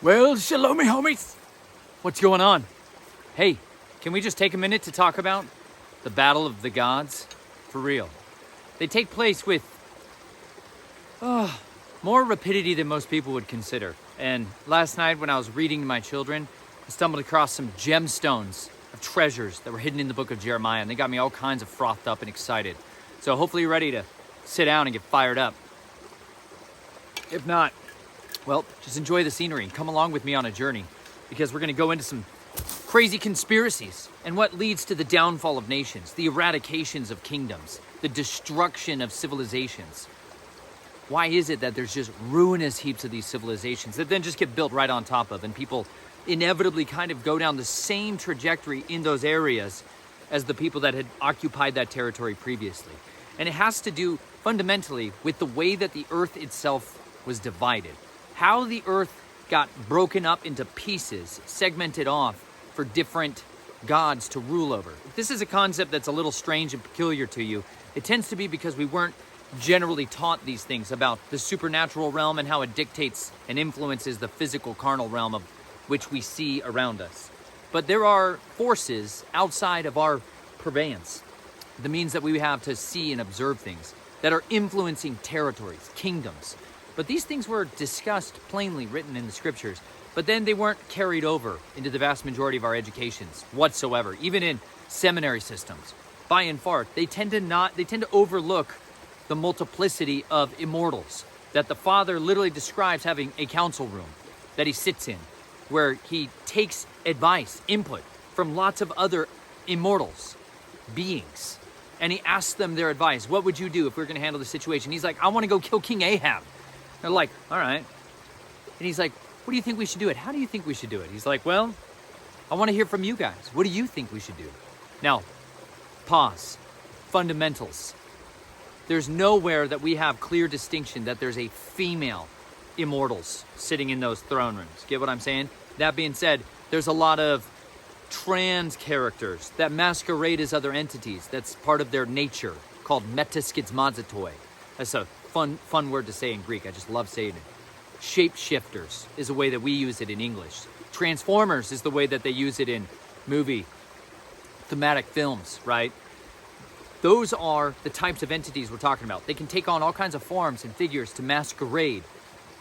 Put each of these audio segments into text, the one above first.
Well, shalom, homies. What's going on? Hey, can we just take a minute to talk about the Battle of the Gods? For real. They take place with more rapidity than most people would consider. And last night when I was reading to my children, I stumbled across some gemstones of treasures that were hidden in the book of Jeremiah, and they got me all kinds of frothed up and excited. So hopefully you're ready to sit down and get fired up. If not, well, just enjoy the scenery and come along with me on a journey, because we're going to go into some crazy conspiracies and what leads to the downfall of nations, the eradications of kingdoms, the destruction of civilizations. Why is it that there's just ruinous heaps of these civilizations that then just get built right on top of, and people inevitably kind of go down the same trajectory in those areas as the people that had occupied that territory previously? And it has to do fundamentally with the way that the earth itself was divided. How the earth got broken up into pieces, segmented off for different gods to rule over. If this is a concept that's a little strange and peculiar to you, it tends to be because we weren't generally taught these things about the supernatural realm and how it dictates and influences the physical carnal realm of which we see around us. But there are forces outside of our purveyance, the means that we have to see and observe things, that are influencing territories, kingdoms. But these things were discussed plainly, written in the scriptures, but then they weren't carried over into the vast majority of our educations whatsoever, even in seminary systems. By and far, they tend to overlook the multiplicity of immortals, that the Father literally describes having a council room that he sits in, where he takes advice, input from lots of other immortals, beings, and he asks them their advice. What would you do if we were going to handle the situation? He's like, I want to go kill King Ahab. They're like, all right. And he's like, what do you think we should do it? How do you think we should do it? He's like, well, I want to hear from you guys. What do you think we should do? Now, pause. Fundamentals. There's nowhere that we have clear distinction that there's a female immortals sitting in those throne rooms. Get what I'm saying? That being said, there's a lot of trans characters that masquerade as other entities. That's part of their nature, called metaskizmazatoi. That's a fun word to say in Greek. I just love saying it. Shapeshifters is a way that we use it in English. Transformers is the way that they use it in movie, thematic films, right? Those are the types of entities we're talking about. They can take on all kinds of forms and figures to masquerade,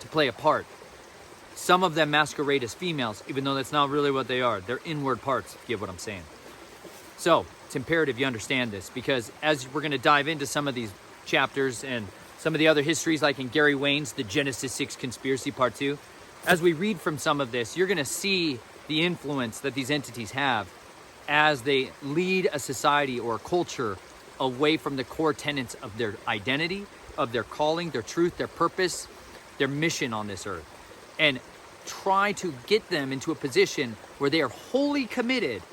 to play a part. Some of them masquerade as females, even though that's not really what they are. They're inward parts, if you get what I'm saying. So it's imperative you understand this, because as we're going to dive into some of these chapters and some of the other histories, like in Gary Wayne's The Genesis 6 Conspiracy Part 2, as we read from some of this, you're going to see the influence that these entities have as they lead a society or a culture away from the core tenets of their identity, of their calling, their truth, their purpose, their mission on this earth, and try to get them into a position where they are wholly committed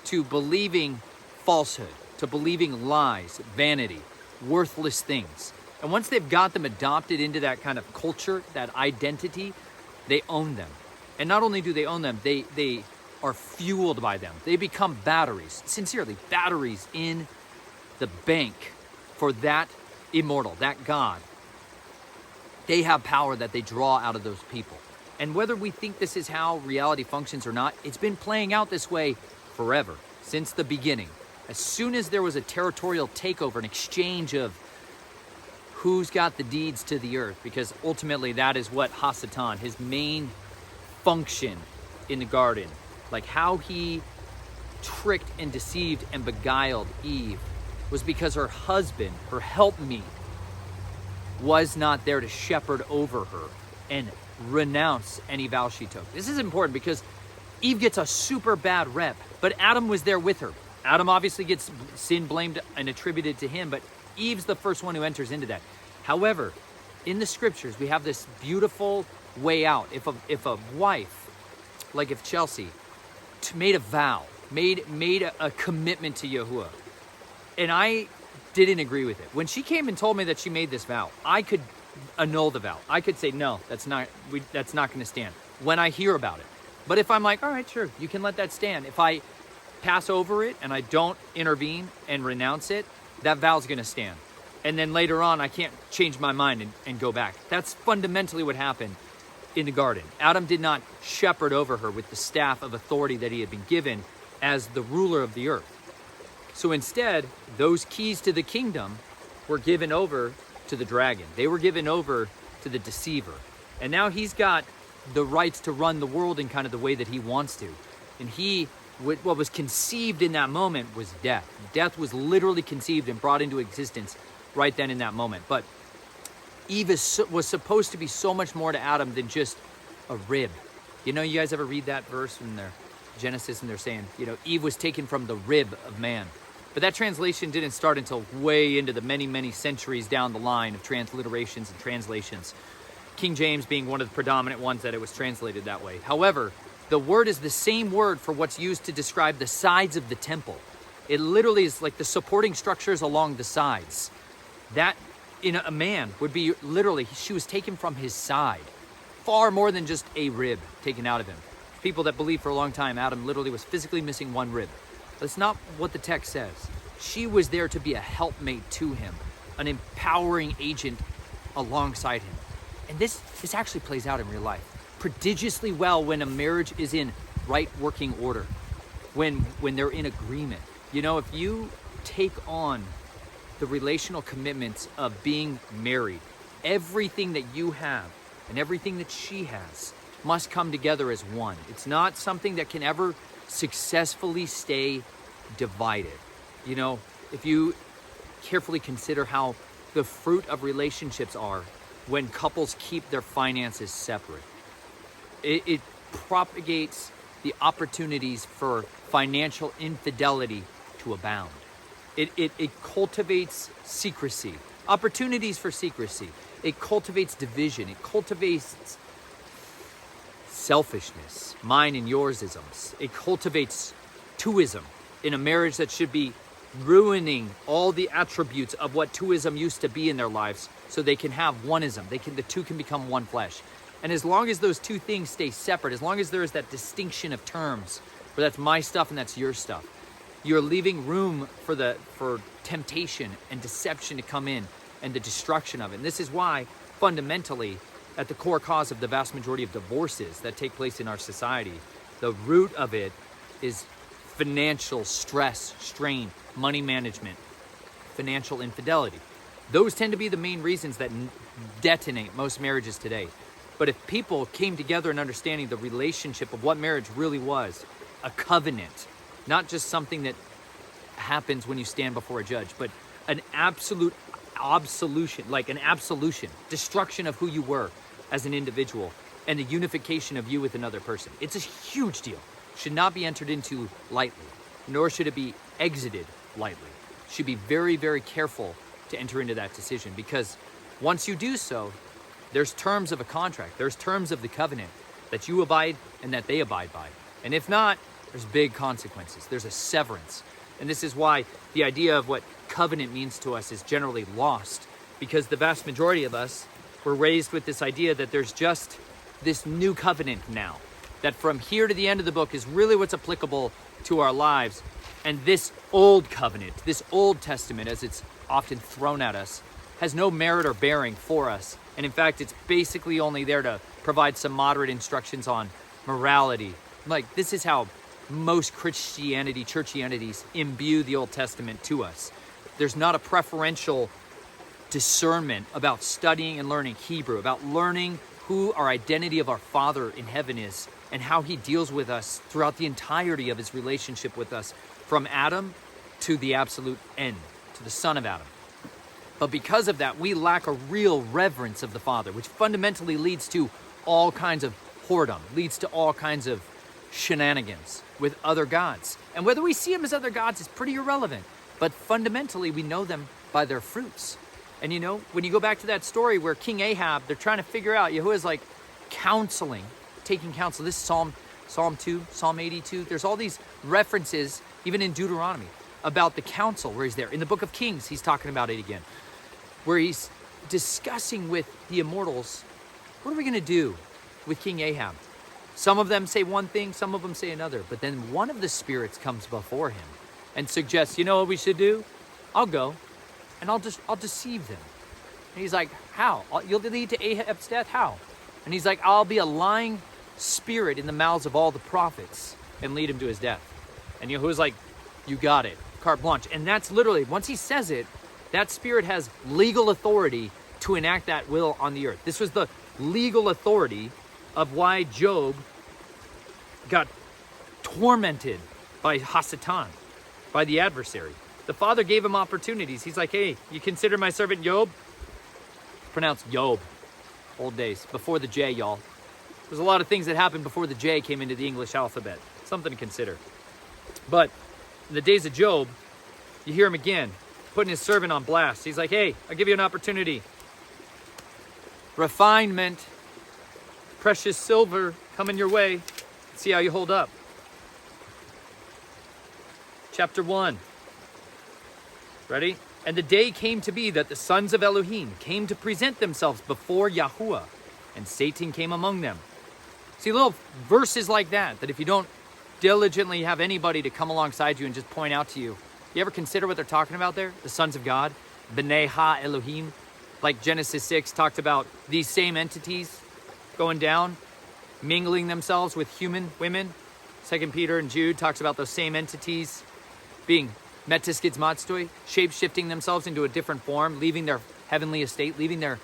to believing falsehood, to believing lies, vanity, worthless things. And once they've got them adopted into that kind of culture, that identity, they own them. And not only do they own them, they are fueled by them. They become batteries, sincerely, batteries in the bank for that immortal, that God. They have power that they draw out of those people. And whether we think this is how reality functions or not, it's been playing out this way forever, since the beginning. As soon as there was a territorial takeover, an exchange of who's got the deeds to the earth, because ultimately that is what Hasatan, his main function in the garden, like how he tricked and deceived and beguiled Eve, was because her husband, her helpmeet, was not there to shepherd over her and renounce any vow she took. This is important because Eve gets a super bad rep, but Adam was there with her. Adam obviously gets sin blamed and attributed to him, but Eve's the first one who enters into that. However, in the scriptures, we have this beautiful way out. If a wife, like if Chelsea, made a vow, made a commitment to Yahuwah, and I didn't agree with it. When she came and told me that she made this vow, I could annul the vow. I could say, no, that's not going to stand when I hear about it. But if I'm like, all right, sure, you can let that stand. If I pass over it and I don't intervene and renounce it, that vow's going to stand. And then later on, I can't change my mind and go back. That's fundamentally what happened in the garden. Adam did not shepherd over her with the staff of authority that he had been given as the ruler of the earth. So instead, those keys to the kingdom were given over to the dragon. They were given over to the deceiver. And now he's got the rights to run the world in kind of the way that he wants to. And what was conceived in that moment was death. Death was literally conceived and brought into existence right then in that moment. But Eve was supposed to be so much more to Adam than just a rib. You know, you guys ever read that verse in their Genesis and they're saying, you know, Eve was taken from the rib of man. But that translation didn't start until way into the many, many centuries down the line of transliterations and translations. King James being one of the predominant ones that it was translated that way. However, the word is the same word for what's used to describe the sides of the temple. It literally is like the supporting structures along the sides. That in a man would be literally, she was taken from his side. Far more than just a rib taken out of him. People that believe for a long time Adam literally was physically missing one rib. That's not what the text says. She was there to be a helpmate to him, an empowering agent alongside him. And this actually plays out in real life prodigiously well when a marriage is in right working order, when they're in agreement. You know, if you take on the relational commitments of being married, everything that you have and everything that she has must come together as one. It's not something that can ever successfully stay divided. You know, if you carefully consider how the fruit of relationships are when couples keep their finances separate, it propagates the opportunities for financial infidelity to abound. It cultivates secrecy, opportunities for secrecy. It cultivates division. It cultivates selfishness, mine and yours-isms. It cultivates twoism in a marriage that should be ruining all the attributes of what twoism used to be in their lives so they can have oneism. The two can become one flesh. And as long as those two things stay separate, as long as there is that distinction of terms, where that's my stuff and that's your stuff, you're leaving room for temptation and deception to come in and the destruction of it. And this is why, fundamentally, at the core cause of the vast majority of divorces that take place in our society, the root of it is financial stress, strain, money management, financial infidelity. Those tend to be the main reasons that detonate most marriages today. But if people came together in understanding the relationship of what marriage really was, a covenant, not just something that happens when you stand before a judge, but an absolute absolution, like an absolution, destruction of who you were as an individual and the unification of you with another person. It's a huge deal. Should not be entered into lightly, nor should it be exited lightly. Should be very, very careful to enter into that decision, because once you do so, there's terms of a contract, there's terms of the covenant that you abide and that they abide by. And if not, there's big consequences. There's a severance. And this is why the idea of what covenant means to us is generally lost, because the vast majority of us were raised with this idea that there's just this new covenant now, that from here to the end of the book is really what's applicable to our lives. And this old covenant, this Old Testament, as it's often thrown at us, has no merit or bearing for us. And in fact, it's basically only there to provide some moderate instructions on morality. Like, this is how most Christianity, churchianities imbue the Old Testament to us. There's not a preferential discernment about studying and learning Hebrew, about learning who our identity of our Father in heaven is and how he deals with us throughout the entirety of his relationship with us, from Adam to the absolute end, to the son of Adam. But because of that, we lack a real reverence of the Father, which fundamentally leads to all kinds of whoredom, leads to all kinds of shenanigans with other gods. And whether we see them as other gods is pretty irrelevant, but fundamentally we know them by their fruits. And you know, when you go back to that story where King Ahab, they're trying to figure out, Yahuwah's like counseling, taking counsel. This is Psalm 2, Psalm 82. There's all these references, even in Deuteronomy, about the counsel where he's there. In the book of Kings, he's talking about it again, where he's discussing with the immortals, what are we going to do with King Ahab? Some of them say one thing, some of them say another. But then one of the spirits comes before him and suggests, you know what we should do? I'll go and I'll deceive them. And he's like, how? You'll lead to Ahab's death? How? And he's like, I'll be a lying spirit in the mouths of all the prophets and lead him to his death. And Yahuwah's like, you got it, carte blanche. And that's literally, once he says it, that spirit has legal authority to enact that will on the earth. This was the legal authority of why Job got tormented by Hasatan, by the adversary. The Father gave him opportunities. He's like, hey, you consider my servant Job? Pronounced Job. Old days, before the J, y'all. There's a lot of things that happened before the J came into the English alphabet. Something to consider. But in the days of Job, you hear him again, putting his servant on blast. He's like, hey, I'll give you an opportunity. Refinement, precious silver coming your way. See how you hold up. Chapter 1. Ready? And the day came to be that the sons of Elohim came to present themselves before Yahuwah, and Satan came among them. See, little verses like that if you don't diligently have anybody to come alongside you and just point out to you, you ever consider what they're talking about there? The sons of God, B'nai Ha-Elohim, like Genesis 6 talked about these same entities going down, mingling themselves with human women. 2 Peter and Jude talks about those same entities being Metkids Matstoi, shape-shifting themselves into a different form, leaving their heavenly estate, leaving their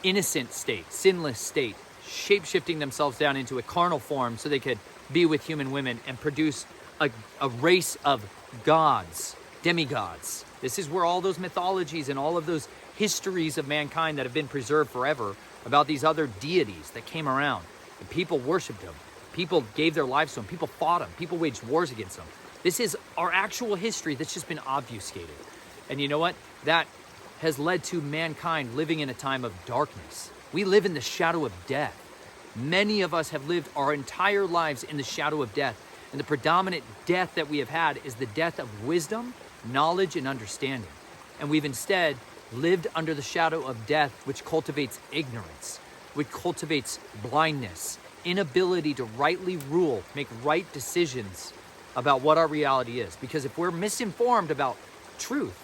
innocent state, sinless state, shape-shifting themselves down into a carnal form so they could be with human women and produce a race of gods, demigods. This is where all those mythologies and all of those histories of mankind that have been preserved forever about these other deities that came around. And people worshipped them. People gave their lives to them. People fought them. People waged wars against them. This is our actual history that's just been obfuscated. And you know what? That has led to mankind living in a time of darkness. We live in the shadow of death. Many of us have lived our entire lives in the shadow of death. And the predominant death that we have had is the death of wisdom, knowledge, and understanding. And we've instead lived under the shadow of death, which cultivates ignorance, which cultivates blindness, inability to rightly rule, make right decisions about what our reality is. Because if we're misinformed about truth,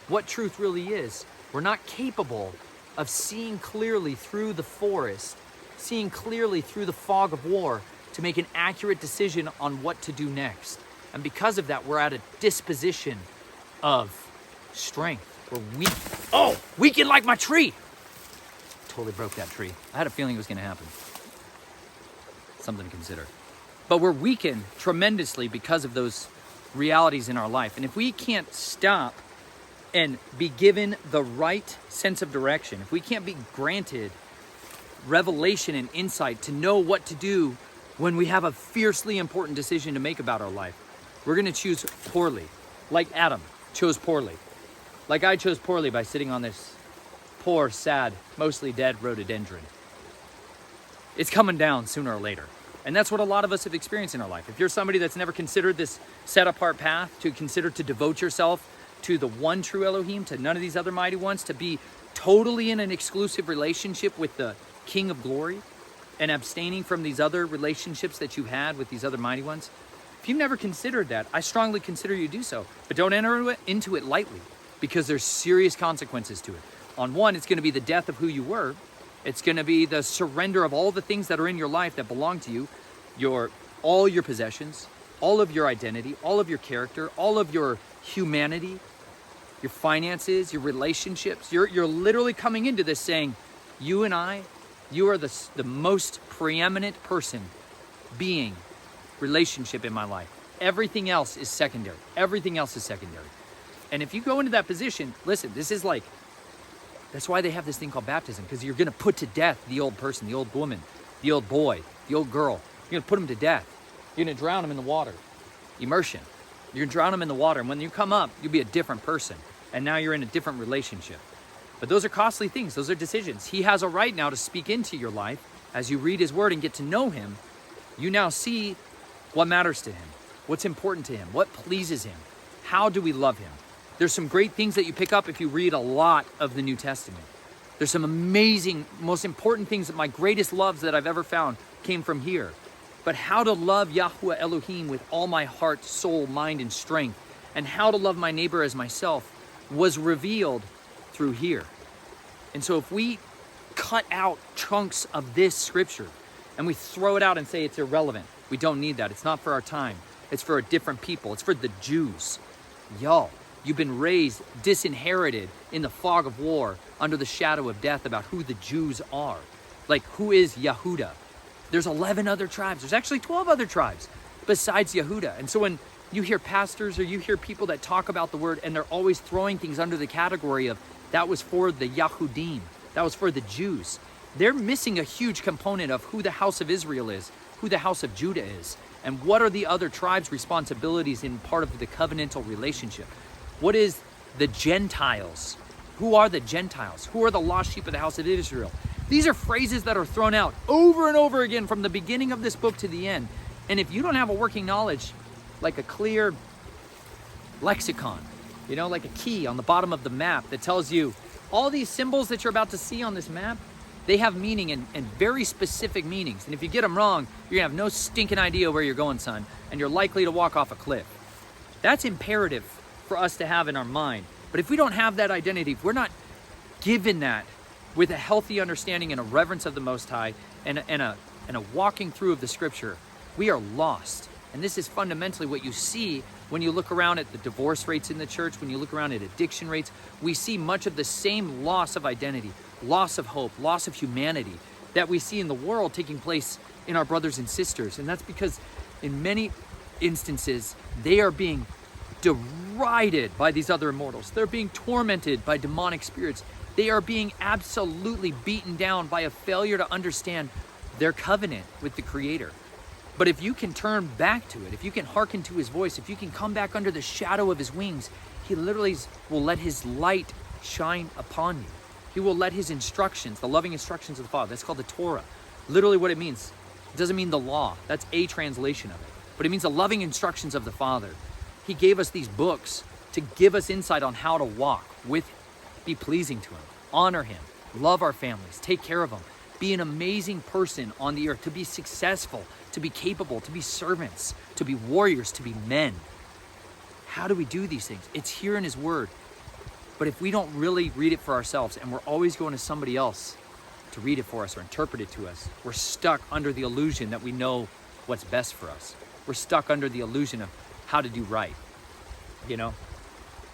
what truth really is, we're not capable of seeing clearly through the forest, seeing clearly through the fog of war to make an accurate decision on what to do next. And because of that, we're at a disposition of strength. We're weak. Oh, weakened like my tree. Totally broke that tree. I had a feeling it was going to happen. Something to consider. But we're weakened tremendously because of those realities in our life. And if we can't stop and be given the right sense of direction, if we can't be granted revelation and insight to know what to do when we have a fiercely important decision to make about our life, we're going to choose poorly, like Adam chose poorly. Like I chose poorly by sitting on this poor, sad, mostly dead rhododendron. It's coming down sooner or later. And that's what a lot of us have experienced in our life. If you're somebody that's never considered this set-apart path, to consider to devote yourself to the one true Elohim, to none of these other mighty ones, to be totally in an exclusive relationship with the King of Glory, and abstaining from these other relationships that you had with these other mighty ones, if you've never considered that, I strongly consider you do so. But don't enter into it lightly, because there's serious consequences to it. On one, it's going to be the death of who you were. It's going to be the surrender of all the things that are in your life that belong to you, all your possessions, all of your identity, all of your character, all of your humanity, your finances, your relationships. You're literally coming into this saying, you and I, you are the most preeminent person, being, relationship in my life. Everything else is secondary. Everything else is secondary. And if you go into that position, listen, this is like, that's why they have this thing called baptism, because you're going to put to death the old person, the old woman, the old boy, the old girl. You're going to put them to death. You're going to drown them in the water. Immersion. You're going to drown them in the water. And when you come up, you'll be a different person. And now you're in a different relationship. But those are costly things. Those are decisions. He has a right now to speak into your life. As you read his word and get to know him, you now see what matters to him, what's important to him, what pleases him. How do we love him? There's some great things that you pick up if you read a lot of the New Testament. There's some amazing, most important things that my greatest loves that I've ever found came from here. But how to love Yahuwah Elohim with all my heart, soul, mind, and strength, and how to love my neighbor as myself was revealed through here. And so if we cut out chunks of this scripture and we throw it out and say it's irrelevant. We don't need that. It's not for our time. It's for a different people. It's for the Jews. Y'all, you've been raised, disinherited in the fog of war, under the shadow of death about who the Jews are. Like, who is Yehuda? There's 11 other tribes. There's actually 12 other tribes besides Yehuda. And so when you hear pastors or you hear people that talk about the word and they're always throwing things under the category of that was for the Yahudim, that was for the Jews, they're missing a huge component of who the house of Israel is, who the house of Judah is, and what are the other tribes' responsibilities in part of the covenantal relationship. What is the Gentiles? Who are the Gentiles? Who are the lost sheep of the house of Israel? These are phrases that are thrown out over and over again from the beginning of this book to the end. And if you don't have a working knowledge, like a clear lexicon, you know, like a key on the bottom of the map that tells you all these symbols that you're about to see on this map, they have meaning and very specific meanings. And if you get them wrong, you're gonna have no stinking idea where you're going, son, and you're likely to walk off a cliff. That's imperative for us to have in our mind. But if we don't have that identity, if we're not given that with a healthy understanding and a reverence of the Most High and a walking through of the scripture, we are lost. And this is fundamentally what you see when you look around at the divorce rates in the church, when you look around at addiction rates. We see much of the same loss of identity, loss of hope, loss of humanity that we see in the world taking place in our brothers and sisters. And that's because in many instances, they are being derided by these other immortals. They're being tormented by demonic spirits. They are being absolutely beaten down by a failure to understand their covenant with the Creator. But if you can turn back to it, if you can hearken to his voice, if you can come back under the shadow of his wings, he literally will let his light shine upon you. He will let his instructions, the loving instructions of the Father, that's called the Torah. Literally what it means, it doesn't mean the law. That's a translation of it. But it means the loving instructions of the Father. He gave us these books to give us insight on how to walk with him, be pleasing to him, honor him, love our families, take care of them, be an amazing person on the earth, to be successful, to be capable, to be servants, to be warriors, to be men. How do we do these things? It's here in his word. But if we don't really read it for ourselves and we're always going to somebody else to read it for us or interpret it to us, we're stuck under the illusion that we know what's best for us. We're stuck under the illusion of how to do right. You know,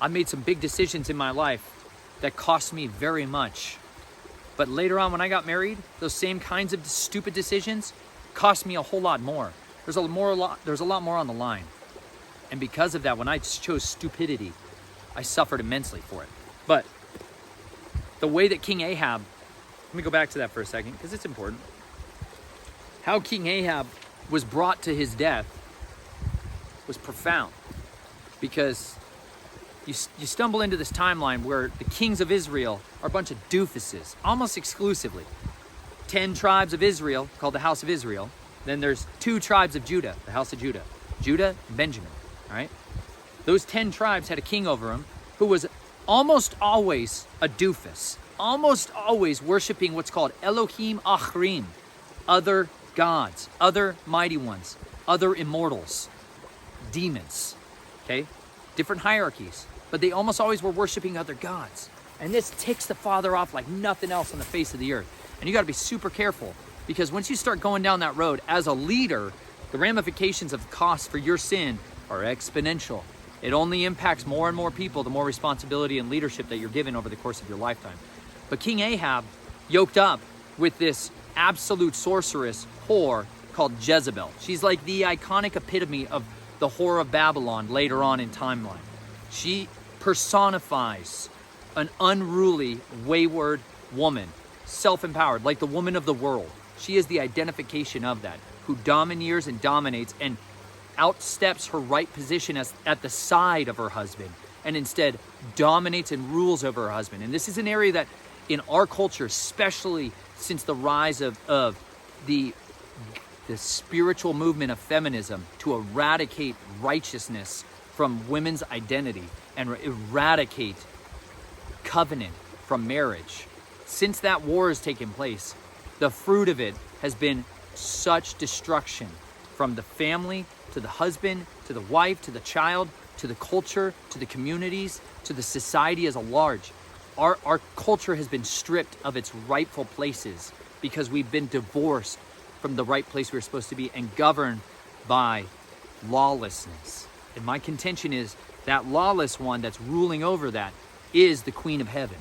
I made some big decisions in my life that cost me very much. But later on when I got married, those same kinds of stupid decisions cost me a whole lot more. There's a lot more on the line. And because of that, when I chose stupidity, I suffered immensely for it. But the way that King Ahab, let me go back to that for a second because it's important. How King Ahab was brought to his death was profound, because you stumble into this timeline where the kings of Israel are a bunch of doofuses, almost exclusively. 10 tribes of Israel, called the house of Israel. Then there's 2 tribes of Judah, the house of Judah. Judah and Benjamin, all right? Those 10 tribes had a king over them who was almost always a doofus, almost always worshiping what's called Elohim Achrim, other gods, other mighty ones, other immortals, demons, okay? Different hierarchies, but they almost always were worshiping other gods. And this ticks the Father off like nothing else on the face of the earth. And you got to be super careful, because once you start going down that road as a leader, the ramifications of the cost for your sin are exponential. It only impacts more and more people the more responsibility and leadership that you're given over the course of your lifetime. But King Ahab yoked up with this absolute sorceress whore called Jezebel. She's like the iconic epitome of the whore of Babylon later on in timeline. She personifies an unruly, wayward woman, self-empowered, like the woman of the world. She is the identification of that, who domineers and dominates and outsteps her right position as at the side of her husband, and instead dominates and rules over her husband. And this is an area that in our culture, especially since the rise of the spiritual movement of feminism to eradicate righteousness from women's identity and eradicate covenant from marriage. Since that war has taken place, the fruit of it has been such destruction, from the family to the husband, to the wife, to the child, to the culture, to the communities, to the society as a large. Our culture has been stripped of its rightful places because we've been divorced from the right place we were supposed to be and governed by lawlessness. And my contention is that lawless one that's ruling over that is the Queen of Heaven.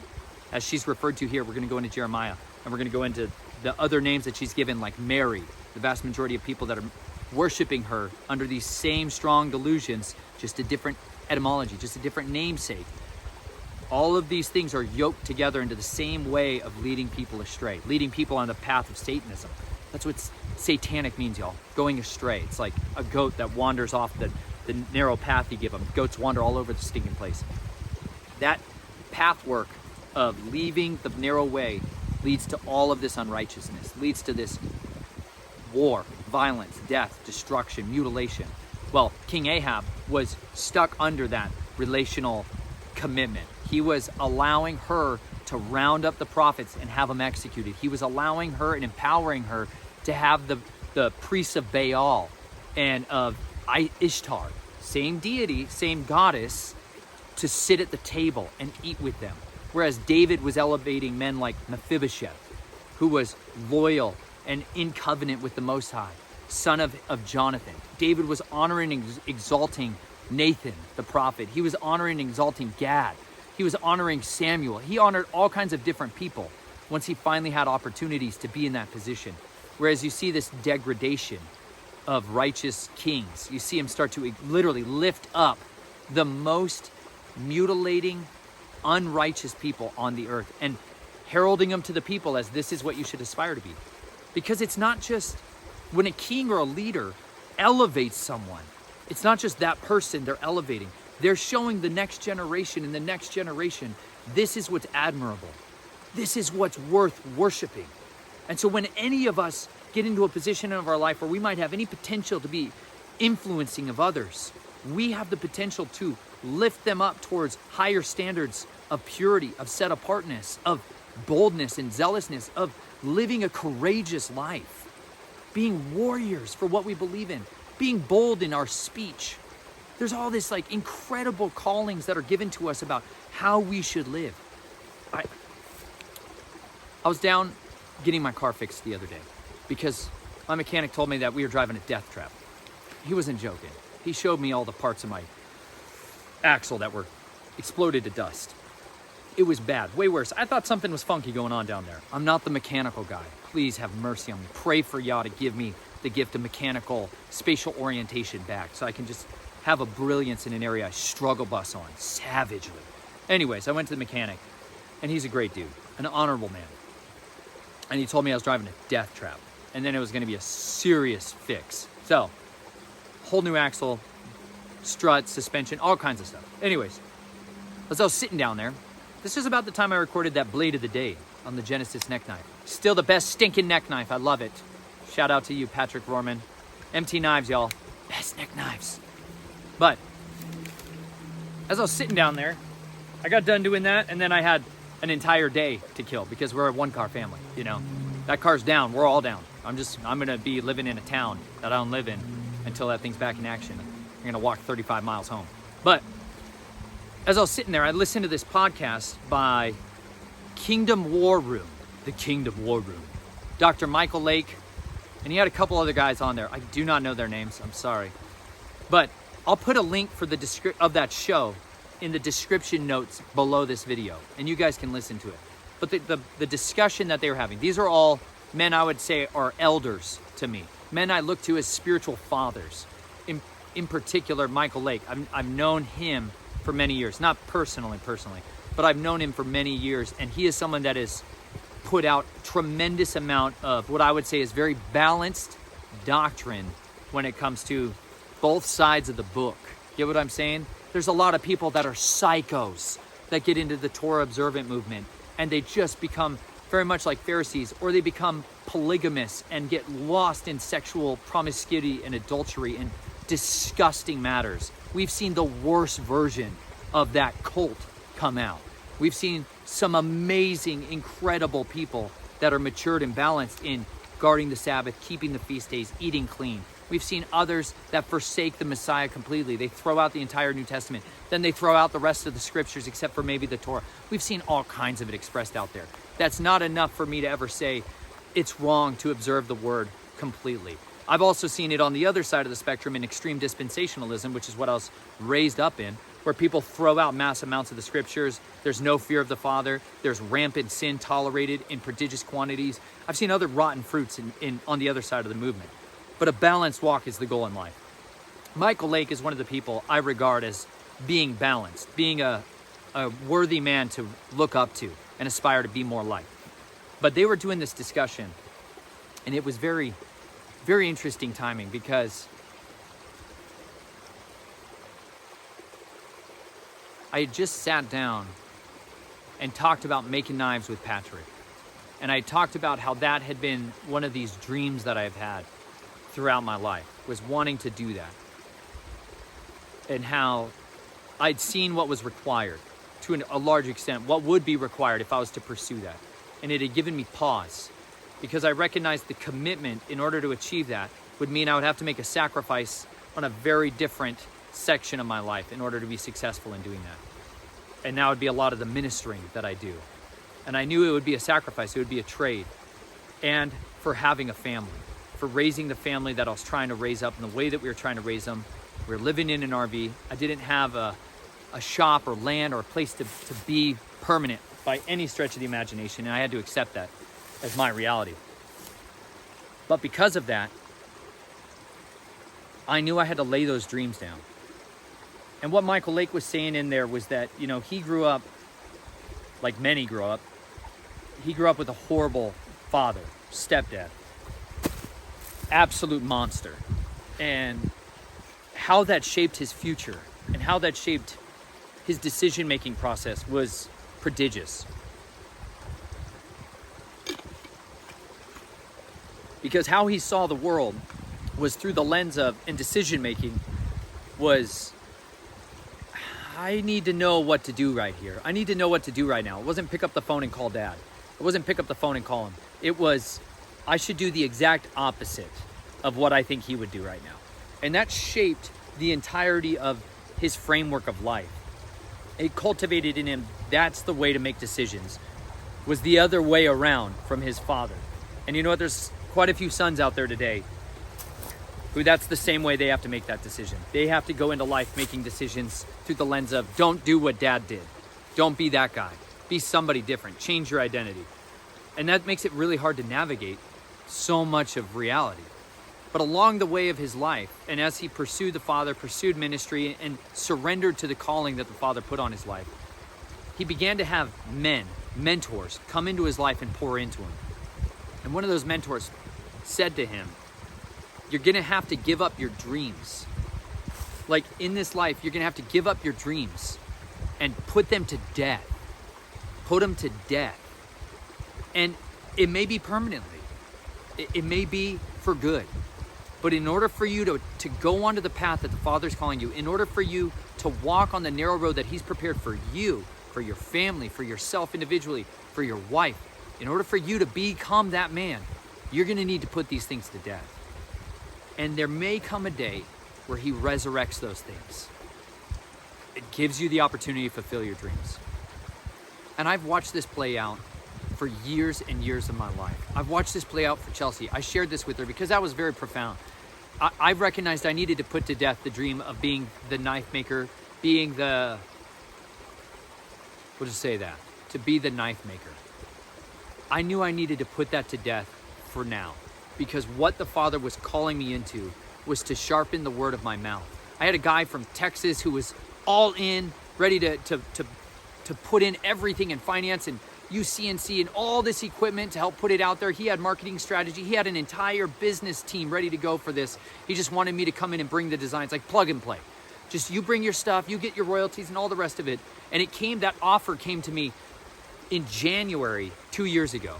As she's referred to here, we're going to go into Jeremiah, and we're going to go into the other names that she's given, like Mary. The vast majority of people that are worshiping her under these same strong delusions, just a different etymology, just a different namesake. All of these things are yoked together into the same way of leading people astray, leading people on the path of Satanism. That's what satanic means, y'all. Going astray. It's like a goat that wanders off the narrow path you give them. Goats wander all over the stinking place. That pathwork of leaving the narrow way leads to all of this unrighteousness, leads to this war, violence, death, destruction, mutilation. Well, King Ahab was stuck under that relational commitment. He was allowing her to round up the prophets and have them executed. He was allowing her and empowering her to have the priests of Baal and of Ishtar, same deity, same goddess, to sit at the table and eat with them. Whereas David was elevating men like Mephibosheth, who was loyal and in covenant with the Most High, son of Jonathan. David was honoring and exalting Nathan, the prophet. He was honoring and exalting Gad. He was honoring Samuel. He honored all kinds of different people once he finally had opportunities to be in that position. Whereas you see this degradation of righteous kings. You see him start to literally lift up the most mutilating, unrighteous people on the earth and heralding them to the people as this is what you should aspire to be. Because it's not just when a king or a leader elevates someone, it's not just that person they're elevating. They're showing the next generation and the next generation, this is what's admirable. This is what's worth worshiping. And so when any of us get into a position of our life where we might have any potential to be influencing of others, we have the potential to lift them up towards higher standards of purity, of set apartness, of boldness and zealousness, of living a courageous life, being warriors for what we believe in, being bold in our speech. There's all this like incredible callings that are given to us about how we should live. I was down getting my car fixed the other day because my mechanic told me that we were driving a death trap. He wasn't joking. He showed me all the parts of my axle that were exploded to dust. It was bad, way worse. I thought something was funky going on down there. I'm not the mechanical guy. Please have mercy on me. Pray for Yah to give me the gift of mechanical spatial orientation back so I can just have a brilliance in an area I struggle bus on savagely. Anyways, I went to the mechanic and he's a great dude, an honorable man. And he told me I was driving a death trap and then it was going to be a serious fix. So, whole new axle, strut, suspension, all kinds of stuff. Anyways, as I was sitting down there, this is about the time I recorded that blade of the day on the Genesis neck knife. Still the best stinking neck knife. I love it. Shout out to you, Patrick Rorman. MT knives, y'all. Best neck knives. But as I was sitting down there, I got done doing that, and then I had an entire day to kill because we're a one-car family, you know. That car's down. We're all down. I'm going to be living in a town that I don't live in until that thing's back in action. I'm going to walk 35 miles home. But as I was sitting there, I listened to this podcast by Kingdom War Room, the Kingdom War Room, Dr. Michael Lake, and he had a couple other guys on there. I do not know their names. I'm sorry. But I'll put a link for the of that show in the description notes below this video, and you guys can listen to it. But the discussion that they were having, these are all men I would say are elders to me, men I look to as spiritual fathers. In particular, Michael Lake. I've known him for many years, not personally, but I've known him for many years, and he is someone that has put out tremendous amount of what I would say is very balanced doctrine when it comes to both sides of the book. Get what I'm saying? There's a lot of people that are psychos that get into the Torah observant movement, and they just become very much like Pharisees, or they become polygamous and get lost in sexual promiscuity and adultery and disgusting matters. We've seen the worst version of that cult come out. We've seen some amazing, incredible people that are matured and balanced in guarding the Sabbath, keeping the feast days, eating clean, We've seen others that forsake the Messiah completely. They throw out the entire New Testament. Then they throw out the rest of the scriptures except for maybe the Torah. We've seen all kinds of it expressed out there. That's not enough for me to ever say it's wrong to observe the word completely. I've also seen it on the other side of the spectrum in extreme dispensationalism, which is what I was raised up in, where people throw out mass amounts of the scriptures. There's no fear of the Father. There's rampant sin tolerated in prodigious quantities. I've seen other rotten fruits on the other side of the movement. But a balanced walk is the goal in life. Michael Lake is one of the people I regard as being balanced, being a worthy man to look up to and aspire to be more like. But they were doing this discussion, and it was very, very interesting timing, because I had just sat down and talked about making knives with Patrick. And I talked about how that had been one of these dreams that I've had throughout my life, was wanting to do that. And how I'd seen what was required to a large extent, what would be required if I was to pursue that. And it had given me pause, because I recognized the commitment in order to achieve that would mean I would have to make a sacrifice on a very different section of my life in order to be successful in doing that. And that would be a lot of the ministering that I do. And I knew it would be a sacrifice, it would be a trade. And for having a family, for raising the family that I was trying to raise up in the way that we were trying to raise them. We were living in an RV. I didn't have a shop or land or a place to be permanent by any stretch of the imagination, and I had to accept that as my reality. But because of that, I knew I had to lay those dreams down. And what Michael Lake was saying in there was that, you know, he grew up, like many grew up, he grew up with a horrible father, stepdad, absolute monster. And how that shaped his future and how that shaped his decision-making process was prodigious. Because how he saw the world was through the lens of, and decision-making was, I need to know what to do right here. I need to know what to do right now. It wasn't pick up the phone and call dad. It wasn't pick up the phone and call him. It was, I should do the exact opposite of what I think he would do right now. And that shaped the entirety of his framework of life. It cultivated in him, that's the way to make decisions, was the other way around from his father. And you know what, there's quite a few sons out there today who that's the same way they have to make that decision. They have to go into life making decisions through the lens of, don't do what dad did. Don't be that guy. Be somebody different. Change your identity. And that makes it really hard to navigate so much of reality. But along the way of his life, and as he pursued the Father, pursued ministry, and surrendered to the calling that the Father put on his life, he began to have mentors, come into his life and pour into him. And one of those mentors said to him, you're going to have to give up your dreams. Like in this life, you're going to have to give up your dreams and put them to death. Put them to death. And it may be permanently. It may be for good. But in order for you to go onto the path that the Father's calling you, in order for you to walk on the narrow road that he's prepared for you, for your family, for yourself individually, for your wife, in order for you to become that man, you're going to need to put these things to death. And there may come a day where he resurrects those things. It gives you the opportunity to fulfill your dreams. And I've watched this play out for years and years of my life. I've watched this play out for Chelsea. I shared this with her because that was very profound. I recognized I needed to put to death the dream of being the knife maker, being the, we'll just say that, to be the knife maker. I knew I needed to put that to death for now, because what the Father was calling me into was to sharpen the word of my mouth. I had a guy from Texas who was all in, ready to put in everything in finance and UCNC and all this equipment to help put it out there. He had marketing strategy. He had an entire business team ready to go for this. He just wanted me to come in and bring the designs, like plug and play. Just you bring your stuff, you get your royalties and all the rest of it. And that offer came to me in January 2 years ago,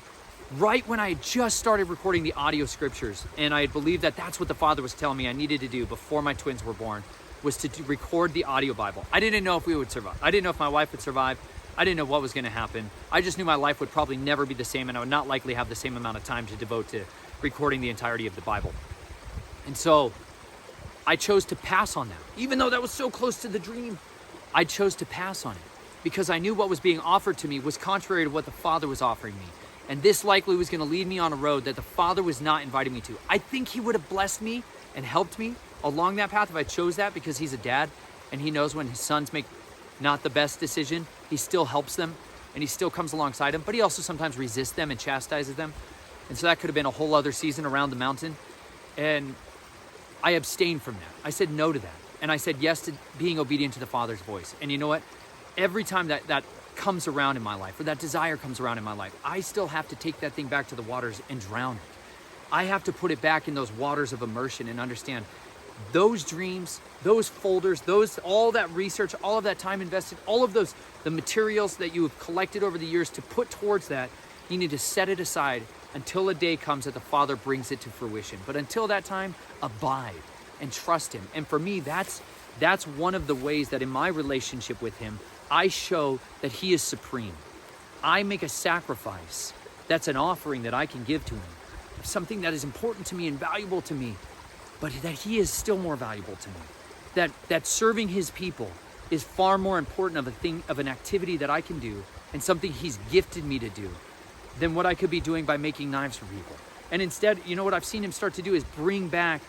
right when I had just started recording the audio scriptures. And I believed that that's what the Father was telling me I needed to do before my twins were born, was to record the audio Bible. I didn't know if we would survive. I didn't know if my wife would survive. I didn't know what was going to happen. I just knew my life would probably never be the same, and I would not likely have the same amount of time to devote to recording the entirety of the Bible. And so I chose to pass on that. Even though that was so close to the dream, I chose to pass on it because I knew what was being offered to me was contrary to what the Father was offering me. And this likely was going to lead me on a road that the Father was not inviting me to. I think he would have blessed me and helped me along that path if I chose that, because he's a dad and he knows when his sons make not the best decision, he still helps them and he still comes alongside them, but he also sometimes resists them and chastises them. And so that could have been a whole other season around the mountain. And I abstained from that. I said no to that. And I said yes to being obedient to the Father's voice. And you know what? Every time that comes around in my life, or that desire comes around in my life, I still have to take that thing back to the waters and drown it. I have to put it back in those waters of immersion and understand those dreams, those folders, all that research, all of that time invested, all of those, the materials that you have collected over the years to put towards that, you need to set it aside until a day comes that the Father brings it to fruition. But until that time, abide and trust him. And for me, that's one of the ways that in my relationship with him, I show that he is supreme. I make a sacrifice. That's an offering that I can give to him. Something that is important to me and valuable to me, but that he is still more valuable to me. That serving his people is far more important of an activity that I can do and something he's gifted me to do than what I could be doing by making knives for people. And instead, you know what I've seen him start to do is bring back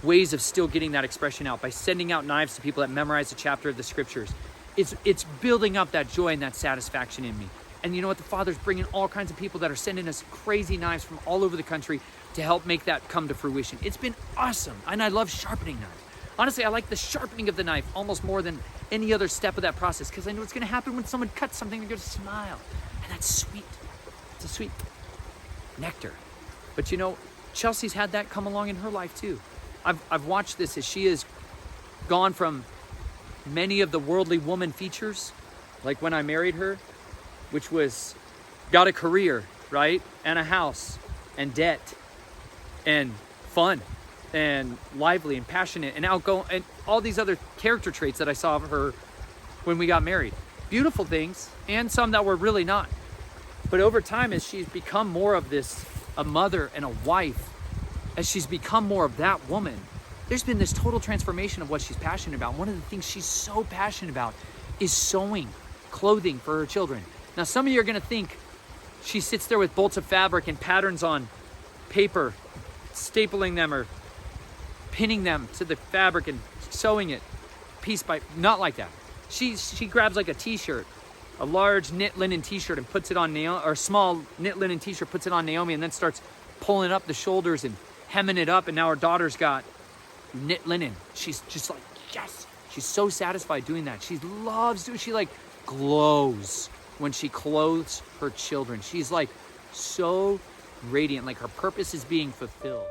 ways of still getting that expression out by sending out knives to people that memorize a chapter of the scriptures. It's building up that joy and that satisfaction in me. And you know what? The Father's bringing all kinds of people that are sending us crazy knives from all over the country to help make that come to fruition. It's been awesome. And I love sharpening knives. Honestly, I like the sharpening of the knife almost more than any other step of that process, because I know it's going to happen when someone cuts something, they're going to smile. And that's sweet. It's a sweet nectar. But you know, Chelsea's had that come along in her life too. I've watched this as she has gone from many of the worldly woman features, like when I married her, which was got a career, right? And a house and debt and fun and lively and passionate and outgoing and all these other character traits that I saw of her when we got married. Beautiful things and some that were really not. But over time, as she's become more of this, a mother and a wife, as she's become more of that woman, there's been this total transformation of what she's passionate about. One of the things she's so passionate about is sewing clothing for her children. Now, some of you are going to think she sits there with bolts of fabric and patterns on paper, stapling them or pinning them to the fabric and sewing it piece by, not like that. She grabs like a t-shirt, a large knit linen t-shirt, and puts it on Naomi, or a small knit linen t-shirt, puts it on Naomi, and then starts pulling up the shoulders and hemming it up. And now her daughter's got knit linen. She's just like, yes. She's so satisfied doing that. She loves doing, she like glows when she clothes her children. She's like so radiant, like her purpose is being fulfilled.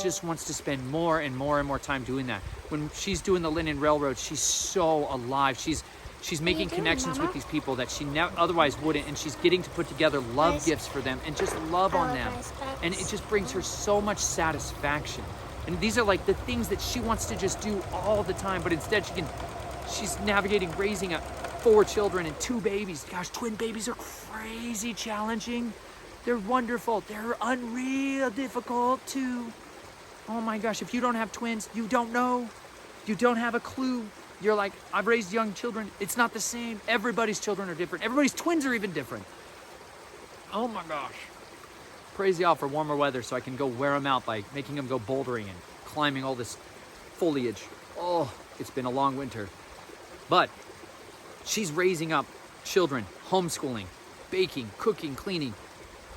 Just wants to spend more and more and more time doing that. When she's doing the linen railroad, she's so alive. She's making connections with these people that she otherwise wouldn't, and she's getting to put together love gifts for them and just love on them. And it just brings her so much satisfaction. And these are like the things that she wants to just do all the time, but instead she's navigating raising 4 children and 2 babies. Gosh, twin babies are crazy challenging. They're wonderful. They're unreal difficult too. Oh my gosh, if you don't have twins, you don't know. You don't have a clue. You're like, I've raised young children. It's not the same. Everybody's children are different. Everybody's twins are even different. Oh my gosh. Praise y'all for warmer weather so I can go wear them out by making them go bouldering and climbing all this foliage. Oh, it's been a long winter. But she's raising up children, homeschooling, baking, cooking, cleaning.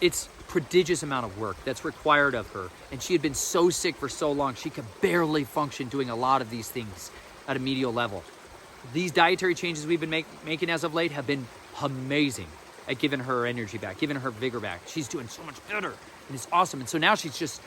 It's prodigious amount of work that's required of her. And she had been so sick for so long, she could barely function doing a lot of these things at a medial level. These dietary changes we've been making as of late have been amazing at giving her energy back, giving her vigor back. She's doing so much better, and it's awesome. And so now she's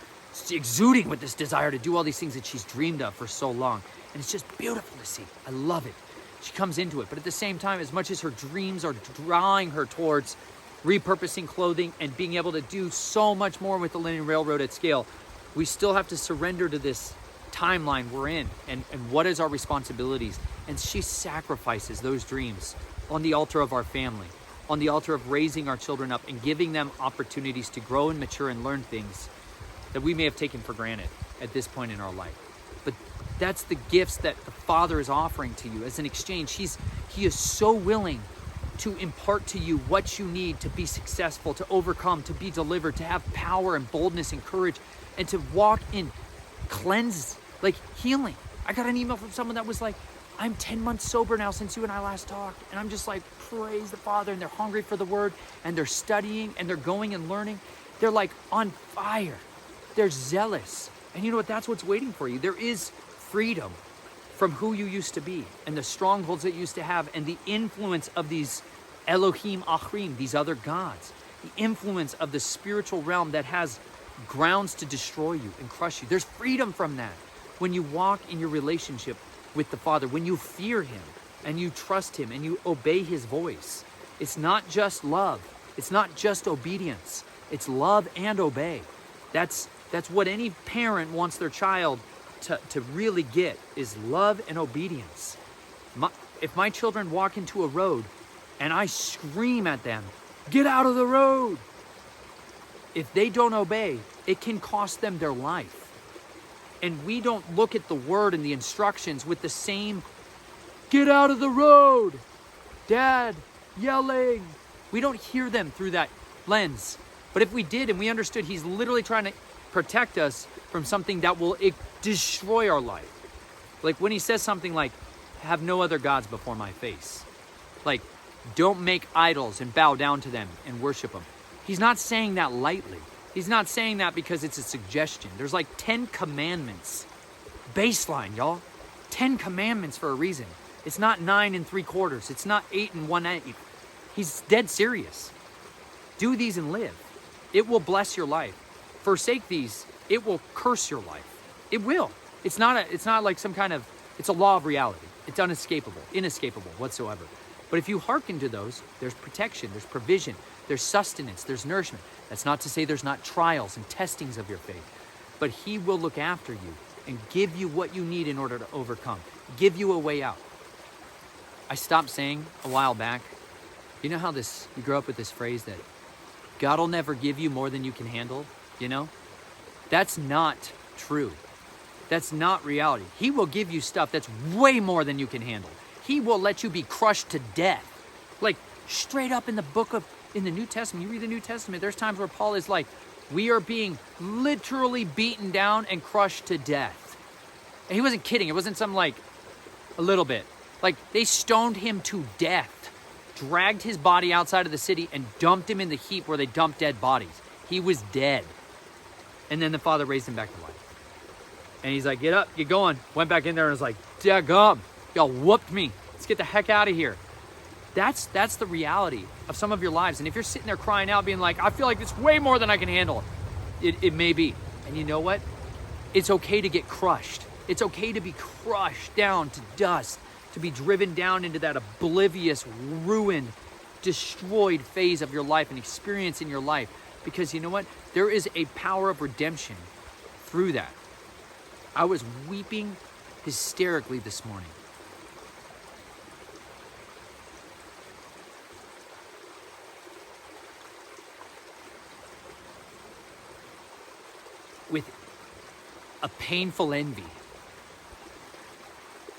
exuding with this desire to do all these things that she's dreamed of for so long. And it's just beautiful to see. I love it. She comes into it. But at the same time, as much as her dreams are drawing her towards repurposing clothing and being able to do so much more with the linen railroad at scale, we still have to surrender to this timeline we're in and what is our responsibilities. And she sacrifices those dreams on the altar of our family, on the altar of raising our children up and giving them opportunities to grow and mature and learn things that we may have taken for granted at this point in our life. But that's the gifts that the Father is offering to you as an exchange. He is so willing to impart to you what you need to be successful, to overcome, to be delivered, to have power and boldness and courage, and to walk in cleanse, like healing. I got an email from someone that was like, I'm 10 months sober now since you and I last talked. And I'm just like, praise the Father. And they're hungry for the word and they're studying and they're going and learning. They're like on fire. They're zealous. And you know what? That's what's waiting for you. There is freedom from who you used to be and the strongholds that you used to have and the influence of these Elohim Achrim, these other gods, the influence of the spiritual realm that has grounds to destroy you and crush you. There's freedom from that when you walk in your relationship with the Father, when you fear him and you trust him and you obey his voice. It's not just love. It's not just obedience. It's love and obey. That's what any parent wants their child to really get, is love and obedience. If my children walk into a road and I scream at them, get out of the road, if they don't obey, it can cost them their life. And we don't look at the word and the instructions with the same, get out of the road, Dad, yelling. We don't hear them through that lens. But if we did and we understood he's literally trying to protect us from something that will destroy our life. Like when he says something like, have no other gods before my face. Like, don't make idols and bow down to them and worship them. He's not saying that lightly. He's not saying that because it's a suggestion. There's like 10 commandments. Baseline, y'all. 10 commandments for a reason. It's not 9 3/4. It's not 8 1/8. He's dead serious. Do these and live. It will bless your life. Forsake these. It will curse your life. It will. It's not like some kind of, it's a law of reality. It's inescapable whatsoever. But if you hearken to those, there's protection, there's provision, there's sustenance, there's nourishment. That's not to say there's not trials and testings of your faith, but he will look after you and give you what you need in order to overcome, give you a way out. I stopped saying a while back, you know how you grow up with this phrase that God will never give you more than you can handle, you know? That's not true. That's not reality. He will give you stuff that's way more than you can handle. He will let you be crushed to death. Like straight up in the New Testament, you read the New Testament, there's times where Paul is like, we are being literally beaten down and crushed to death. And he wasn't kidding. It wasn't some like a little bit. Like they stoned him to death, dragged his body outside of the city and dumped him in the heap where they dumped dead bodies. He was dead. And then the Father raised him back to life. And he's like, get up, get going. Went back in there and was like, daggum, y'all whooped me. Let's get the heck out of here. That's the reality of some of your lives. And if you're sitting there crying out, being like, I feel like it's way more than I can handle. It may be. And you know what? It's okay to get crushed. It's okay to be crushed down to dust, to be driven down into that oblivious, ruined, destroyed phase of your life and experience in your life. Because you know what? There is a power of redemption through that. I was weeping hysterically this morning. With a painful envy.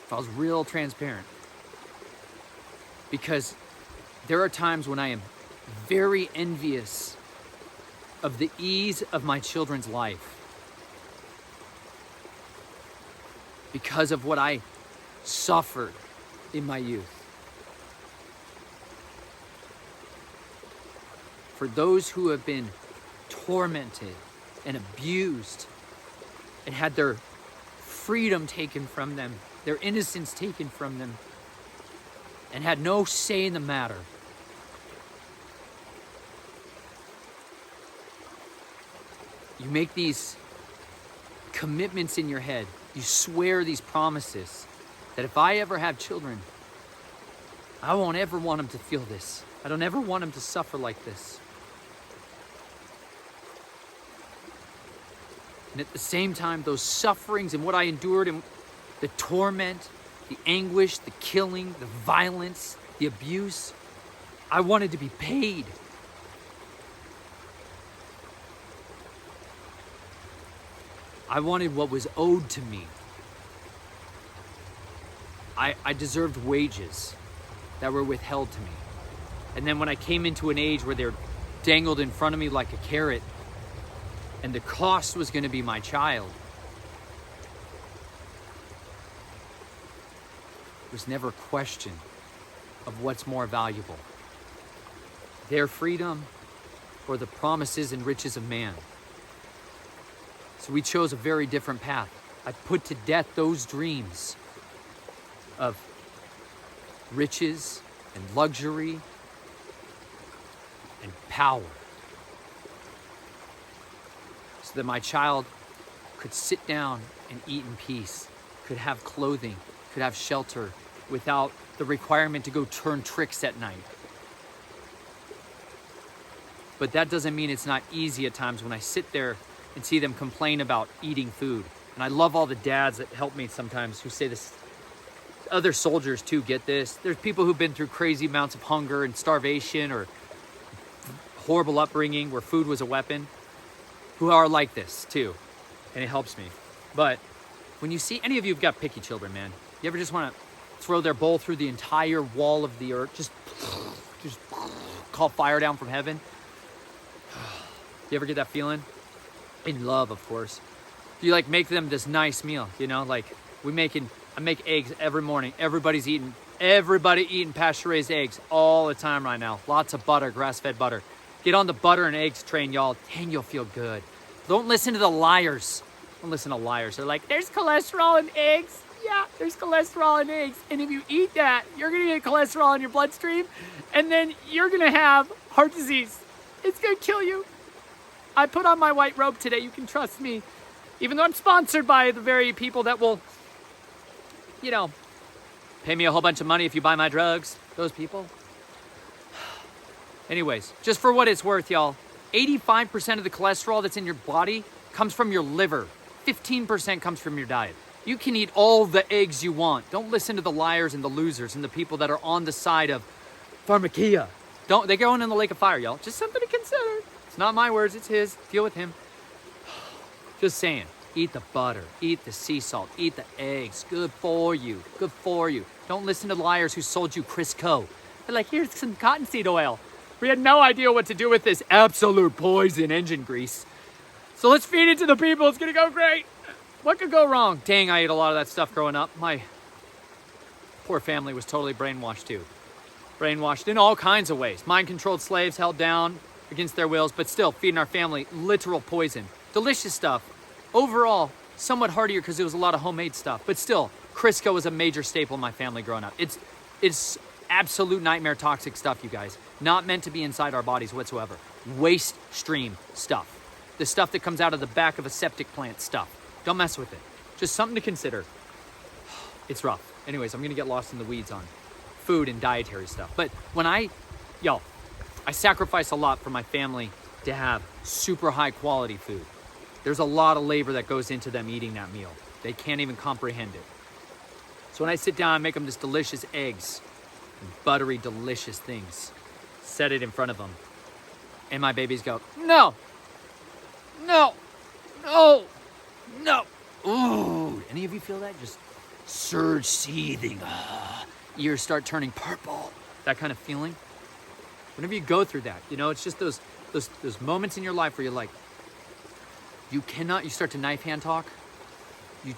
If I was real transparent. Because there are times when I am very envious of the ease of my children's life. Because of what I suffered in my youth. For those who have been tormented and abused and had their freedom taken from them, their innocence taken from them, and had no say in the matter. You make these commitments in your head. You swear these promises that if I ever have children, I won't ever want them to feel this. I don't ever want them to suffer like this. And at the same time, those sufferings and what I endured and the torment, the anguish, the killing, the violence, the abuse, I wanted to be paid. I wanted what was owed to me. I deserved wages that were withheld to me. And then when I came into an age where they're dangled in front of me like a carrot, and the cost was going to be my child, it was never a question of what's more valuable, their freedom or the promises and riches of man. So we chose a very different path. I put to death those dreams of riches and luxury and power, so that my child could sit down and eat in peace, could have clothing, could have shelter without the requirement to go turn tricks at night. But that doesn't mean it's not easy at times when I sit there and see them complain about eating food. And I love all the dads that help me sometimes who say this. Other soldiers too get this. There's people who've been through crazy amounts of hunger and starvation or horrible upbringing where food was a weapon, who are like this too, and it helps me. But when you see any of you have got picky children, man, you ever just want to throw their bowl through the entire wall of the earth, just call fire down from heaven? You ever get that feeling? In love, of course. You like make them this nice meal, you know, like I make eggs every morning. Everybody eating pasture-raised eggs all the time right now. Lots of butter, grass-fed butter. Get on the butter and eggs train, y'all. Dang, you'll feel good. Don't listen to the liars. Don't listen to liars. They're like, there's cholesterol in eggs. Yeah, there's cholesterol in eggs. And if you eat that, you're going to get cholesterol in your bloodstream. And then you're going to have heart disease. It's going to kill you. I put on my white robe today. You can trust me. Even though I'm sponsored by the very people that will, you know, pay me a whole bunch of money if you buy my drugs. Those people. Anyways, just for what it's worth, y'all, 85% of the cholesterol that's in your body comes from your liver. 15% comes from your diet. You can eat all the eggs you want. Don't listen to the liars and the losers and the people that are on the side of pharmakia. They're going in the lake of fire, y'all. Just something to consider. It's not my words, it's his. Deal with him. Just saying. Eat the butter, eat the sea salt, eat the eggs. Good for you, good for you. Don't listen to liars who sold you Crisco. They're like, here's some cottonseed oil. We had no idea what to do with this absolute poison engine grease. So let's feed it to the people, it's gonna go great. What could go wrong? Dang, I ate a lot of that stuff growing up. My poor family was totally brainwashed too. Brainwashed in all kinds of ways. Mind-controlled slaves held down against their wills, but still feeding our family literal poison. Delicious stuff. Overall, somewhat heartier because it was a lot of homemade stuff. But still, Crisco was a major staple in my family growing up. It's absolute nightmare toxic stuff, you guys. Not meant to be inside our bodies whatsoever. Waste stream stuff. The stuff that comes out of the back of a septic plant stuff. Don't mess with it. Just something to consider. It's rough. Anyways, I'm going to get lost in the weeds on food and dietary stuff. But when I sacrifice a lot for my family to have super high quality food. There's a lot of labor that goes into them eating that meal. They can't even comprehend it. So when I sit down and make them this delicious eggs and buttery, delicious things, set it in front of them, and my babies go, no, no, no, no. Ooh, any of you feel that? Just surge seething. Ears start turning purple. That kind of feeling. Whenever you go through that, you know, it's just those moments in your life where you're like, you start to knife hand talk. You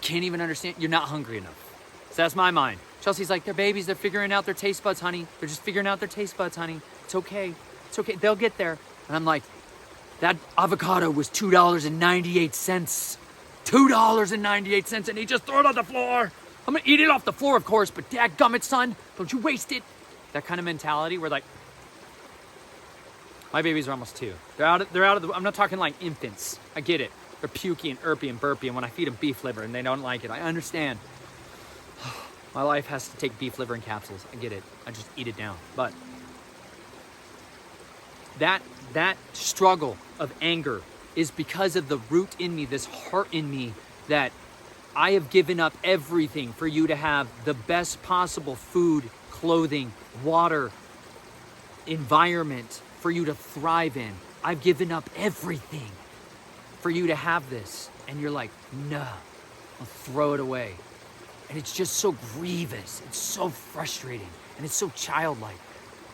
can't even understand. You're not hungry enough. So that's my mind. Chelsea's like, they're babies. They're figuring out their taste buds, honey. They're just figuring out their taste buds, honey. It's okay. It's okay. They'll get there. And I'm like, that avocado was $2.98. $2.98. And he just threw it on the floor. I'm going to eat it off the floor, of course. But dadgummit, son, don't you waste it. That kind of mentality where like, my babies are almost 2. They're out of the, I'm not talking like infants. I get it. They're pukey and irpy and burpy, and when I feed them beef liver and they don't like it, I understand. My life has to take beef liver in capsules. I get it. I just eat it down. But that struggle of anger is because of the root in me, this heart in me, that I have given up everything for you to have the best possible food, clothing, water, environment for you to thrive in. I've given up everything for you to have this. And you're like, no, I'll throw it away. And it's just so grievous. It's so frustrating. And it's so childlike.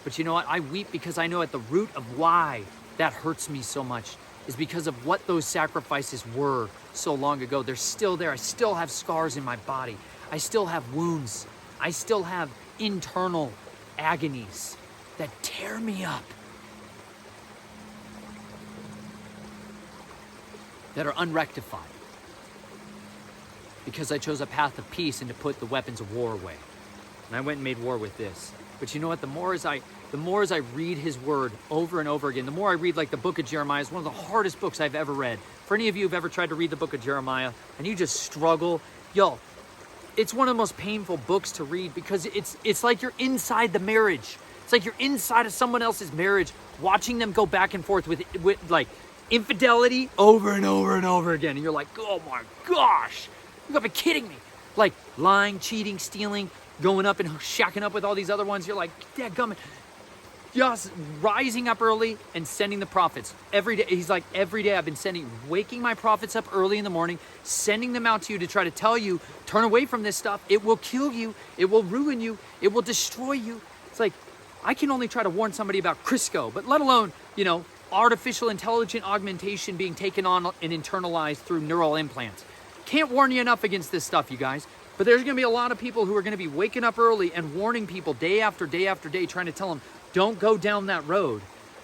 But you know what? I weep because I know at the root of why that hurts me so much is because of what those sacrifices were so long ago. They're still there. I still have scars in my body. I still have wounds. I still have internal agonies that tear me up, that are unrectified, because I chose a path of peace and to put the weapons of war away. And I went and made war with this. But you know what? The more as I read his word over and over again, the more I read, like the book of Jeremiah is one of the hardest books I've ever read. For any of you who've ever tried to read the book of Jeremiah and you just struggle, yo, it's one of the most painful books to read because it's like you're inside the marriage. It's like you're inside of someone else's marriage, watching them go back and forth with like infidelity over and over and over again. And you're like, oh my gosh, you gotta be kidding me. Like lying, cheating, stealing, going up and shacking up with all these other ones. You're like, dadgummit. Just rising up early and sending the prophets every day. He's like, every day I've been waking my prophets up early in the morning, sending them out to you to try to tell you, turn away from this stuff. It will kill you. It will ruin you. It will destroy you. It's like, I can only try to warn somebody about Crisco, but let alone, artificial intelligent augmentation being taken on and internalized through neural implants. Can't warn you enough against this stuff, you guys. But there's going to be a lot of people who are going to be waking up early and warning people day after day after day, trying to tell them, don't go down that road.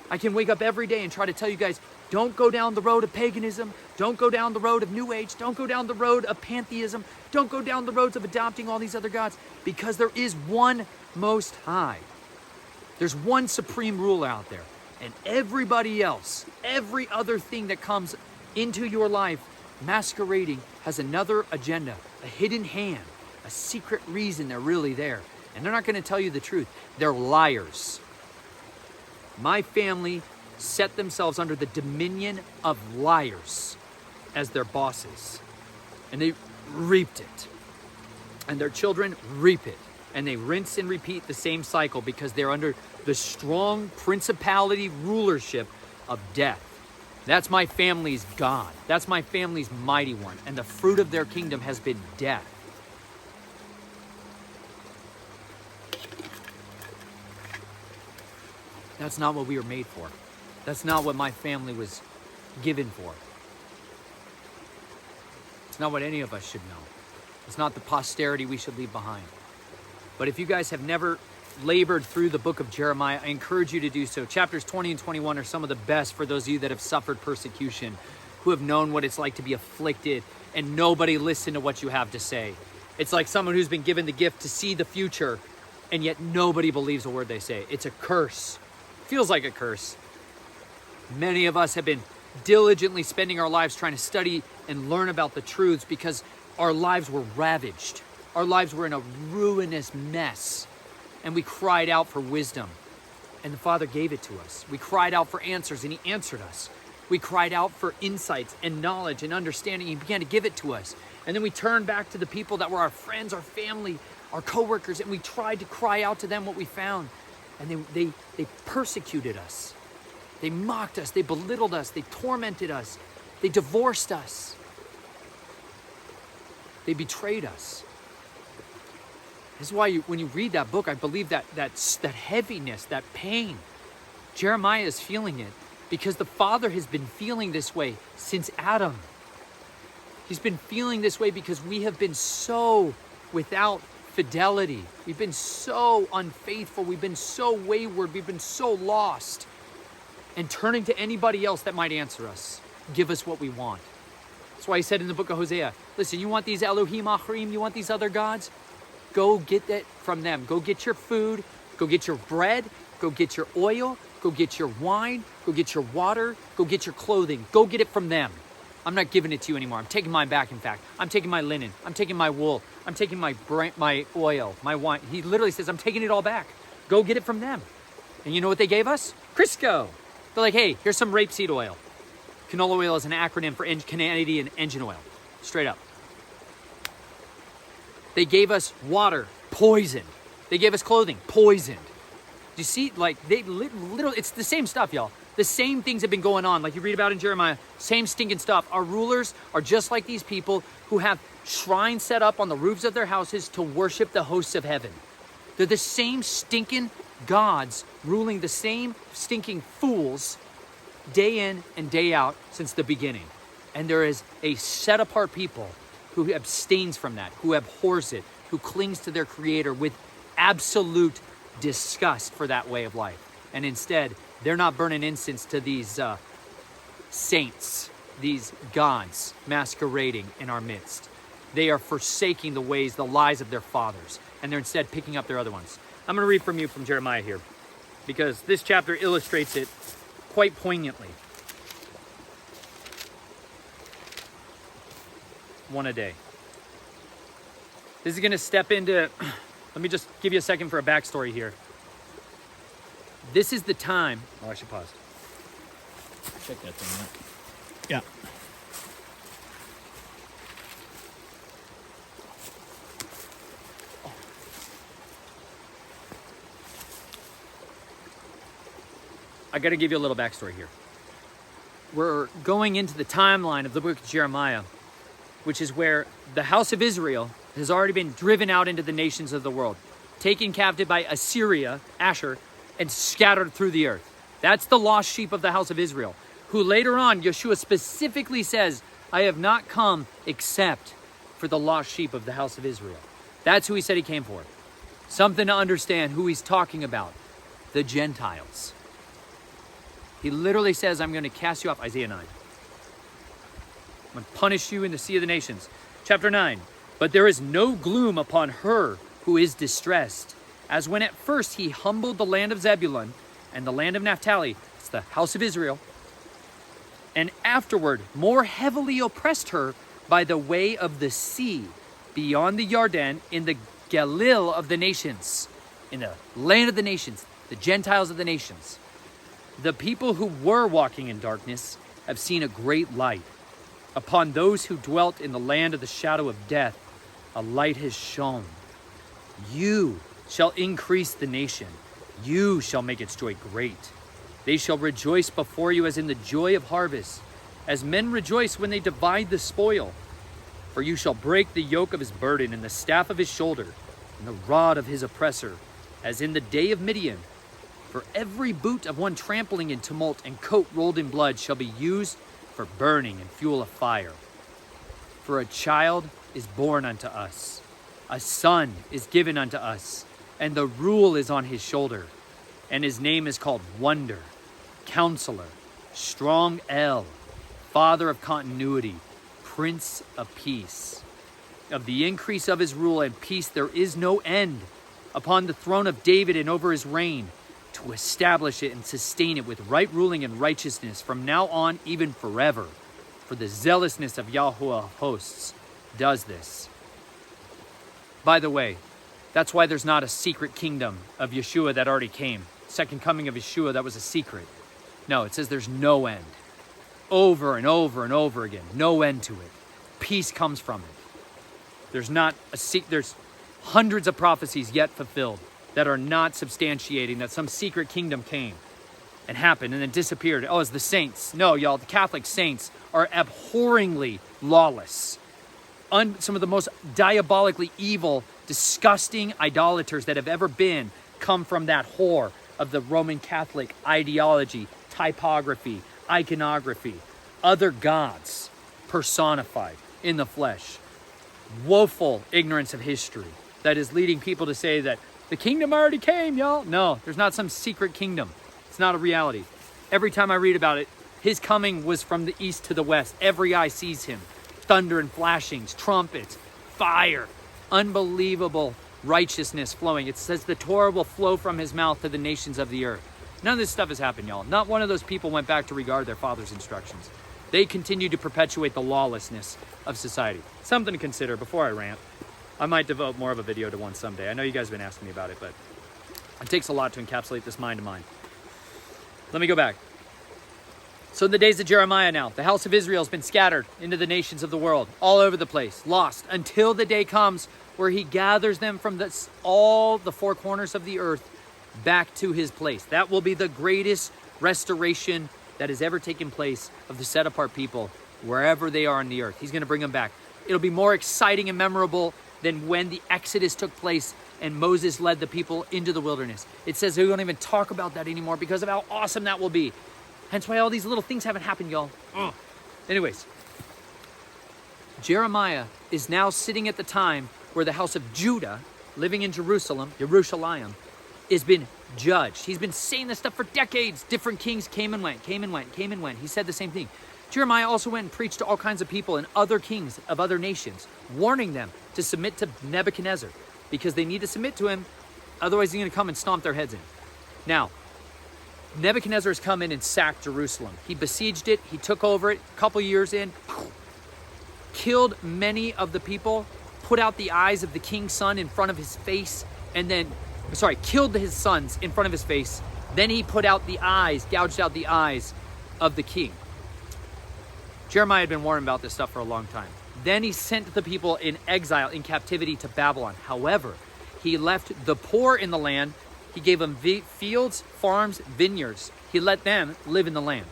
I can wake up every day and try to tell you guys, don't go down the road of paganism. Don't go down the road of New Age. Don't go down the road of pantheism. Don't go down the roads of adopting all these other gods, because there is one Most High. There's one supreme ruler out there. And everybody else, every other thing that comes into your life masquerading has another agenda, a hidden hand, a secret reason they're really there. And they're not going to tell you the truth. They're liars. My family set themselves under the dominion of liars as their bosses. And they reaped it. And their children reap it. And they rinse and repeat the same cycle because they're under the strong principality rulership of death. That's my family's God. That's my family's mighty one. And the fruit of their kingdom has been death. That's not what we were made for. That's not what my family was given for. It's not what any of us should know. It's not the posterity we should leave behind. But if you guys have never labored through the book of Jeremiah, I encourage you to do so. Chapters 20 and 21 are some of the best for those of you that have suffered persecution, who have known what it's like to be afflicted and nobody listen to what you have to say. It's like someone who's been given the gift to see the future and yet nobody believes a word they say. It's a curse. Feels like a curse. Many of us have been diligently spending our lives trying to study and learn about the truths because our lives were ravaged. Our lives were in a ruinous mess. And we cried out for wisdom. And the Father gave it to us. We cried out for answers and He answered us. We cried out for insights and knowledge and understanding. He began to give it to us. And then we turned back to the people that were our friends, our family, our coworkers, and we tried to cry out to them what we found. And they persecuted us. They mocked us. They belittled us. They tormented us. They divorced us. They betrayed us. This is why when you read that book, I believe that heaviness, that pain, Jeremiah is feeling it because the Father has been feeling this way since Adam. He's been feeling this way because we have been so without fidelity. We've been so unfaithful. We've been so wayward. We've been so lost. And turning to anybody else that might answer us, give us what we want. That's why He said in the book of Hosea, listen, you want these Elohim Achrim, you want these other gods? Go get that from them. Go get your food. Go get your bread. Go get your oil. Go get your wine. Go get your water. Go get your clothing. Go get it from them. I'm not giving it to you anymore. I'm taking mine back, in fact. I'm taking my linen. I'm taking my wool. I'm taking my oil, my wine. He literally says, I'm taking it all back. Go get it from them. And you know what they gave us? Crisco. They're like, hey, here's some rapeseed oil. Canola oil is an acronym for Canadian engine oil. Straight up. They gave us water, poisoned. They gave us clothing, poisoned. Do you see, like, they literally, it's the same stuff, y'all. The same things have been going on, like you read about in Jeremiah, same stinking stuff. Our rulers are just like these people who have shrines set up on the roofs of their houses to worship the hosts of heaven. They're the same stinking gods ruling the same stinking fools day in and day out since the beginning. And there is a set apart people who abstains from that, who abhors it, who clings to their creator with absolute disgust for that way of life. And instead, they're not burning incense to these saints, these gods masquerading in our midst. They are forsaking the ways, the lies of their fathers, and they're instead picking up their other ones. I'm going to read from Jeremiah here, because this chapter illustrates it quite poignantly. One a day. This is going to step into, let me just give you a second for a backstory here. This is the time, oh, I should pause. Check that thing out. Yeah. I got to give you a little backstory here. We're going into the timeline of the book of Jeremiah, which is where the house of Israel has already been driven out into the nations of the world, taken captive by Assyria, Asher, and scattered through the earth. That's the lost sheep of the house of Israel, who later on, Yeshua specifically says, I have not come except for the lost sheep of the house of Israel. That's who he said he came for. Something to understand who he's talking about. The Gentiles. He literally says, I'm going to cast you off. Isaiah 9. I'm going to punish you in the sea of the nations. Chapter 9. But there is no gloom upon her who is distressed, as when at first he humbled the land of Zebulun and the land of Naphtali, it's the house of Israel, and afterward more heavily oppressed her by the way of the sea, beyond the Jordan, in the Galil of the nations, in the land of the nations, the Gentiles of the nations. The people who were walking in darkness have seen a great light. Upon those who dwelt in the land of the shadow of death, a light has shone. You shall increase the nation. You shall make its joy great. They shall rejoice before you as in the joy of harvest, as men rejoice when they divide the spoil. For you shall break the yoke of his burden and the staff of his shoulder and the rod of his oppressor, as in the day of Midian. For every boot of one trampling in tumult and coat rolled in blood shall be used for burning and fuel of fire. For a child is born unto us, a son is given unto us, and the rule is on his shoulder, and his name is called Wonder, Counselor, Strong El, Father of Continuity, Prince of Peace. Of the increase of his rule and peace there is no end, upon the throne of David and over his reign, to establish it and sustain it with right ruling and righteousness from now on, even forever. For the zealousness of Yahweh of hosts does this. By the way, that's why there's not a secret kingdom of Yeshua that already came. Second coming of Yeshua, that was a secret. No, it says there's no end. Over and over and over again. No end to it. Peace comes from it. There's hundreds of prophecies yet fulfilled that are not substantiating that some secret kingdom came and happened and then disappeared. Oh, it's the saints. No, y'all, the Catholic saints are abhorringly lawless. Some of the most diabolically evil, disgusting idolaters that have ever been come from that whore of the Roman Catholic ideology, typography, iconography, other gods personified in the flesh. Woeful ignorance of history that is leading people to say that the kingdom already came, y'all. No, there's not some secret kingdom. It's not a reality. Every time I read about it, his coming was from the east to the west. Every eye sees him. Thunder and flashings, trumpets, fire, unbelievable righteousness flowing. It says the Torah will flow from his mouth to the nations of the earth. None of this stuff has happened, y'all. Not one of those people went back to regard their father's instructions. They continue to perpetuate the lawlessness of society. Something to consider before I rant. I might devote more of a video to one someday. I know you guys have been asking me about it, but it takes a lot to encapsulate this mind to mind. Let me go back. So in the days of Jeremiah now, the house of Israel has been scattered into the nations of the world, all over the place, lost, until the day comes where he gathers them from all the four corners of the earth back to his place. That will be the greatest restoration that has ever taken place of the set-apart people, wherever they are on the earth. He's going to bring them back. It'll be more exciting and memorable than when the Exodus took place and Moses led the people into the wilderness. It says we don't even talk about that anymore because of how awesome that will be. Hence why all these little things haven't happened, y'all. Anyways, Jeremiah is now sitting at the time where the house of Judah, living in Jerusalem, has been judged. He's been saying this stuff for decades. Different kings came and went. He said the same thing. Jeremiah also went and preached to all kinds of people and other kings of other nations, warning them to submit to Nebuchadnezzar because they need to submit to him. Otherwise, he's going to come and stomp their heads in. Now, Nebuchadnezzar has come in and sacked Jerusalem. He besieged it. He took over it. A couple years in, killed many of the people, put out the eyes of the king's son in front of his face, and then, killed his sons in front of his face. Then he put out the eyes, gouged out the eyes of the king. Jeremiah had been warning about this stuff for a long time. Then he sent the people in exile, in captivity to Babylon. However, he left the poor in the land. He gave them fields, farms, vineyards. He let them live in the land.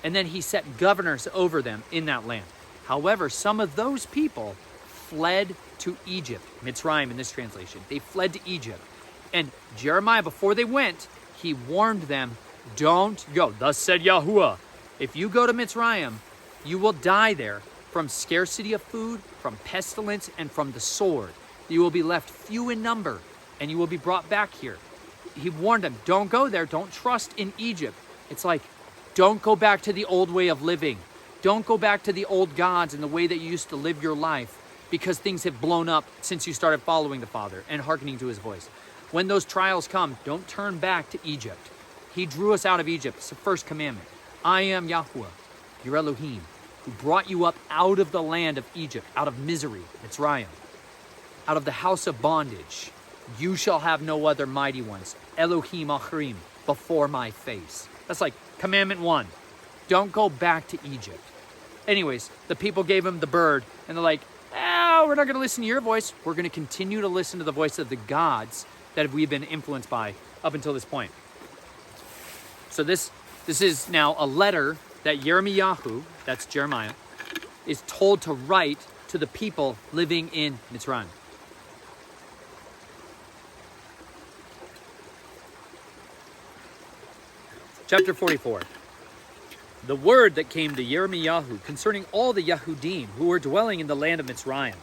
And then he set governors over them in that land. However, some of those people fled to Egypt. Mitzrayim in this translation. They fled to Egypt. And Jeremiah, before they went, he warned them, don't go. Thus said Yahuwah. If you go to Mitzrayim, you will die there from scarcity of food, from pestilence, and from the sword. You will be left few in number, and you will be brought back here. He warned them, don't go there. Don't trust in Egypt. It's like, don't go back to the old way of living. Don't go back to the old gods and the way that you used to live your life because things have blown up since you started following the Father and hearkening to his voice. When those trials come, don't turn back to Egypt. He drew us out of Egypt. It's the first commandment. I am Yahuwah, your Elohim, who brought you up out of the land of Egypt, out of misery, Mitzrayim, out of the house of bondage. You shall have no other mighty ones, Elohim Achrim, before my face. That's like commandment 1. Don't go back to Egypt. Anyways, the people gave him the bird, and they're like, we're not going to listen to your voice. We're going to continue to listen to the voice of the gods that we've been influenced by up until this point. So this is now a letter that Yirmiyahu, that's Jeremiah, is told to write to the people living in Mitzrayim. Chapter 44. The word that came to Yirmiyahu concerning all the Yahudim who were dwelling in the land of Mitzrayim,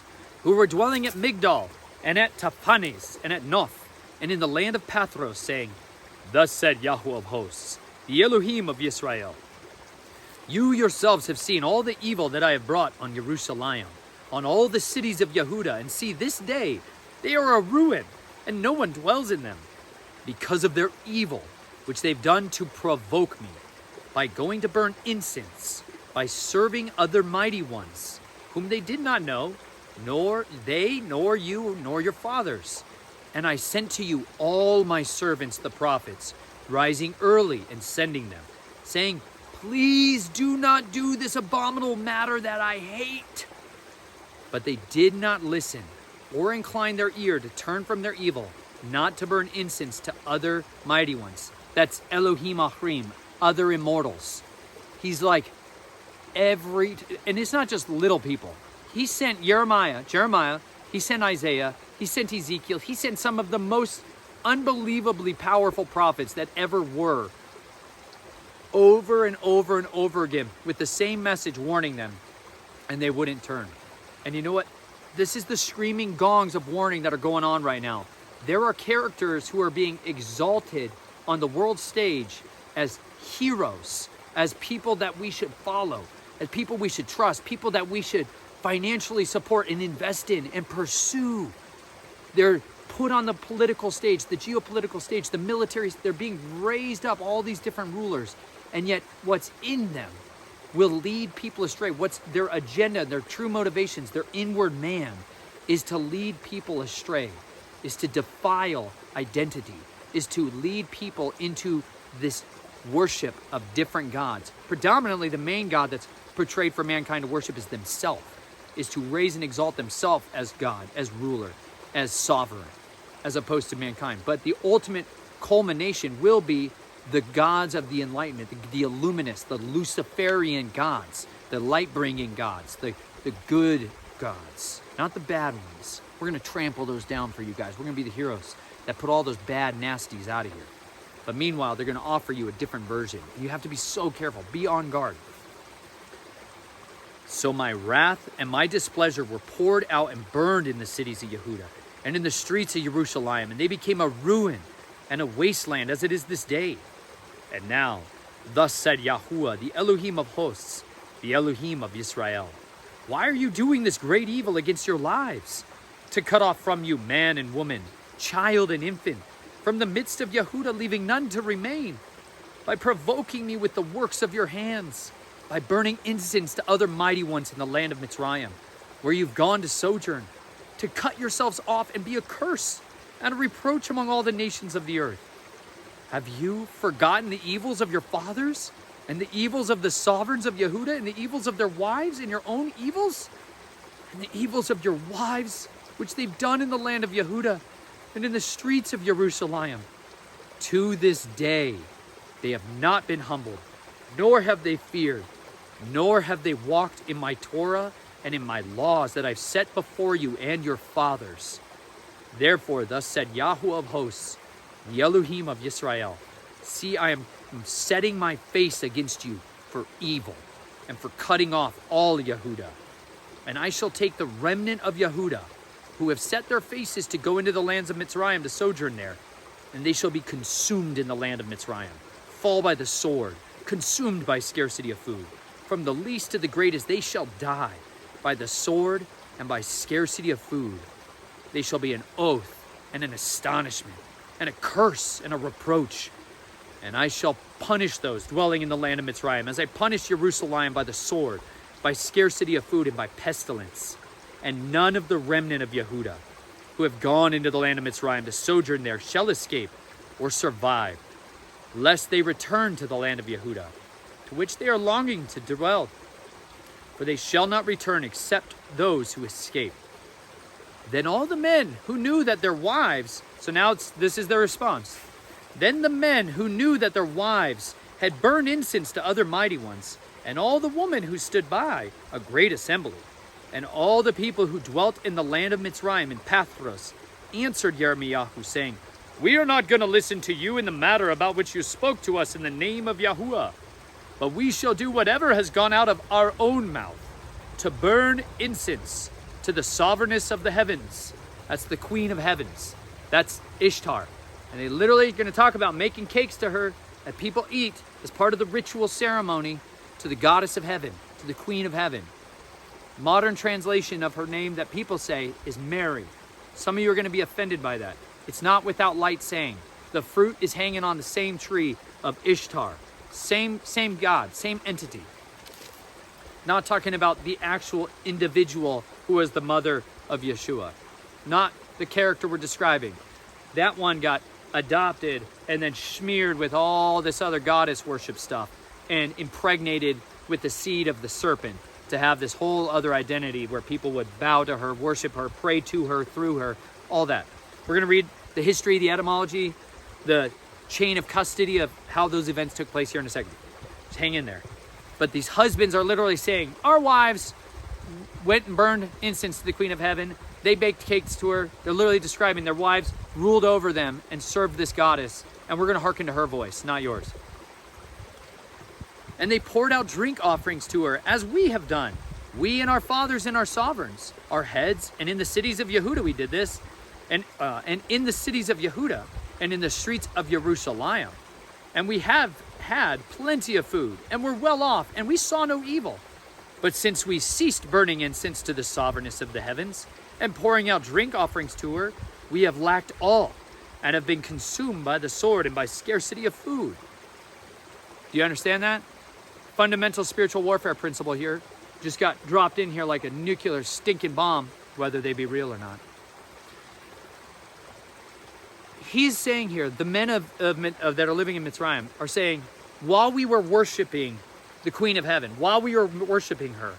who were dwelling at Migdol, and at Taphanes, and at Noph, and in the land of Pathros, saying, Thus said Yahuwah of hosts, the Elohim of Yisrael, you yourselves have seen all the evil that I have brought on Jerusalem, on all the cities of Yehuda, and see, this day they are a ruin, and no one dwells in them, because of their evil, which they've done to provoke me, by going to burn incense, by serving other mighty ones, whom they did not know, nor they, nor you, nor your fathers. And I sent to you all my servants, the prophets, rising early and sending them, saying, please do not do this abominable matter that I hate. But they did not listen or incline their ear to turn from their evil, not to burn incense to other mighty ones. That's Elohim Achrim, other immortals. He's like and it's not just little people. He sent Jeremiah, he sent Isaiah, he sent Ezekiel, he sent some of the most unbelievably powerful prophets that ever were, over and over and over again with the same message warning them, and they wouldn't turn. And you know what? This is the screaming gongs of warning that are going on right now. There are characters who are being exalted on the world stage as heroes, as people that we should follow, as people we should trust, people that we should financially support and invest in and pursue. They're put on the political stage, the geopolitical stage, the military. They're being raised up, all these different rulers. And yet what's in them will lead people astray. What's their agenda, their true motivations, their inward man is to lead people astray, is to defile identity, is to lead people into this worship of different gods. Predominantly, the main god that's portrayed for mankind to worship is themselves, is to raise and exalt themselves as God, as ruler, as sovereign, as opposed to mankind. But the ultimate culmination will be the gods of the enlightenment, the illuminists, the Luciferian gods, the light-bringing gods, the good gods, not the bad ones. We're going to trample those down for you guys. We're going to be the heroes that put all those bad nasties out of here. But meanwhile, they're going to offer you a different version. You have to be so careful. Be on guard. So my wrath and my displeasure were poured out and burned in the cities of Yehuda and in the streets of Jerusalem, and they became a ruin and a wasteland as it is this day. And now, thus said Yahuwah, the Elohim of hosts, the Elohim of Israel, why are you doing this great evil against your lives? To cut off from you man and woman, child and infant, from the midst of Yehuda, leaving none to remain, by provoking me with the works of your hands, by burning incense to other mighty ones in the land of Mitzrayim, where you've gone to sojourn, to cut yourselves off and be a curse and a reproach among all the nations of the earth. Have you forgotten the evils of your fathers and the evils of the sovereigns of Yehuda and the evils of their wives and your own evils? And the evils of your wives, which they've done in the land of Yehuda and in the streets of Jerusalem. To this day, they have not been humbled, nor have they feared, nor have they walked in my Torah and in my laws that I've set before you and your fathers. Therefore, thus said Yahuwah of hosts, the Elohim of Israel, see, I am setting my face against you for evil and for cutting off all Yehuda. And I shall take the remnant of Yehuda, who have set their faces to go into the lands of Mitzrayim to sojourn there, and they shall be consumed in the land of Mitzrayim, fall by the sword, consumed by scarcity of food. From the least to the greatest they shall die by the sword and by scarcity of food. They shall be an oath and an astonishment and a curse and a reproach. And I shall punish those dwelling in the land of Mitzrayim, as I punish Jerusalem by the sword, by scarcity of food, and by pestilence. And none of the remnant of Yehuda, who have gone into the land of Mitzrayim to sojourn there, shall escape or survive, lest they return to the land of Yehuda, to which they are longing to dwell. For they shall not return except those who escape. Then all the men who knew that their wives, so now this is their response. Then the men who knew that their wives had burned incense to other mighty ones, and all the women who stood by, a great assembly, and all the people who dwelt in the land of Mitzrayim in Pathros, answered Yirmiyahu, saying, we are not going to listen to you in the matter about which you spoke to us in the name of Yahuwah, but we shall do whatever has gone out of our own mouth, to burn incense to the sovereigness of the heavens. That's the queen of heavens. That's Ishtar. And they literally are going to talk about making cakes to her that people eat as part of the ritual ceremony to the goddess of heaven, to the queen of heaven. Modern translation of her name that people say is Mary. Some of you are going to be offended by that. It's not without light saying. The fruit is hanging on the same tree of Ishtar. Same God, same entity. Not talking about the actual individual who was the mother of Yeshua. Not the character we're describing. That one got adopted and then smeared with all this other goddess worship stuff and impregnated with the seed of the serpent to have this whole other identity where people would bow to her, worship her, pray to her, through her, all that. We're going to read the history, the etymology, the chain of custody of how those events took place here in a second. Just hang in there. But these husbands are literally saying, our wives went and burned incense to the Queen of Heaven. They baked cakes to her. They're literally describing their wives ruled over them and served this goddess. And we're going to hearken to her voice, not yours. And they poured out drink offerings to her, as we have done. We and our fathers and our sovereigns, our heads, and in the cities of Yehuda we did this. And in the cities of Yehuda and in the streets of Jerusalem. And we have had plenty of food, and we're well off, and we saw no evil. But since we ceased burning incense to the sovereigness of the heavens, and pouring out drink offerings to her, we have lacked all, and have been consumed by the sword and by scarcity of food. Do you understand that? Fundamental spiritual warfare principle here just got dropped in here like a nuclear stinking bomb, whether they be real or not. He's saying here, the men that are living in Mitzrayim are saying, while we were worshiping the Queen of Heaven, while we were worshiping her,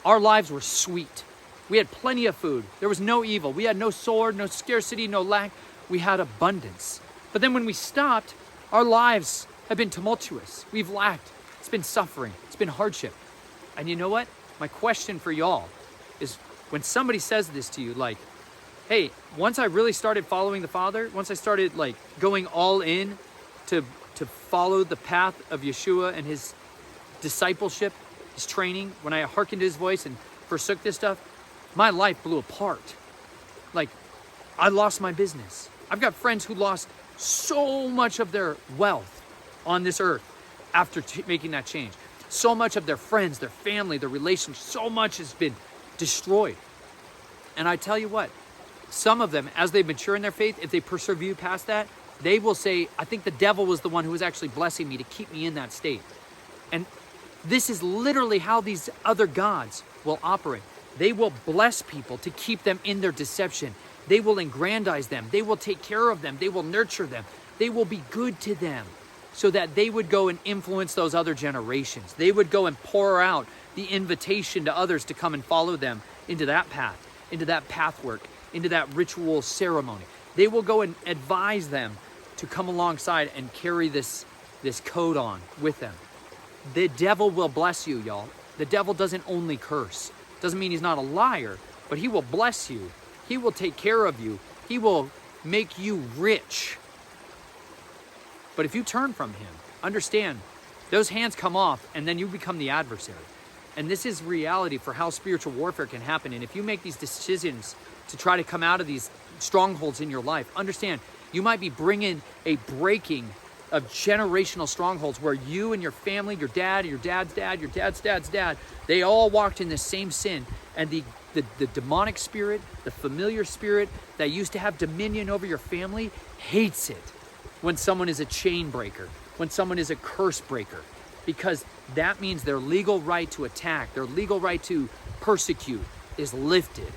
our lives were sweet. We had plenty of food. There was no evil. We had no sword, no scarcity, no lack. We had abundance. But then when we stopped, our lives have been tumultuous. We've lacked. It's been suffering. It's been hardship. And you know what? My question for y'all is, when somebody says this to you, like, hey, once I really started following the Father, once I started like going all in to follow the path of Yeshua and his discipleship, his training, when I hearkened to his voice and forsook this stuff, my life blew apart. Like, I lost my business. I've got friends who lost so much of their wealth on this earth after making that change. So much of their friends, their family, their relationships, so much has been destroyed. And I tell you what, some of them, as they mature in their faith, if they persevere past that, they will say, I think the devil was the one who was actually blessing me to keep me in that state. And this is literally how these other gods will operate. They will bless people to keep them in their deception. They will aggrandize them. They will take care of them. They will nurture them. They will be good to them so that they would go and influence those other generations. They would go and pour out the invitation to others to come and follow them into that path, into that pathwork, into that ritual ceremony. They will go and advise them to come alongside and carry this code on with them. The devil will bless you, y'all. The devil doesn't only curse. Doesn't mean he's not a liar, but he will bless you. He will take care of you. He will make you rich. But if you turn from him, understand, those hands come off and then you become the adversary. And this is reality for how spiritual warfare can happen. And if you make these decisions to try to come out of these strongholds in your life, understand, you might be bringing a breaking of generational strongholds where you and your family, your dad, your dad's dad, your dad's dad's dad, they all walked in the same sin. And the demonic spirit, the familiar spirit that used to have dominion over your family hates it when someone is a chain breaker, when someone is a curse breaker, because that means their legal right to attack, their legal right to persecute is lifted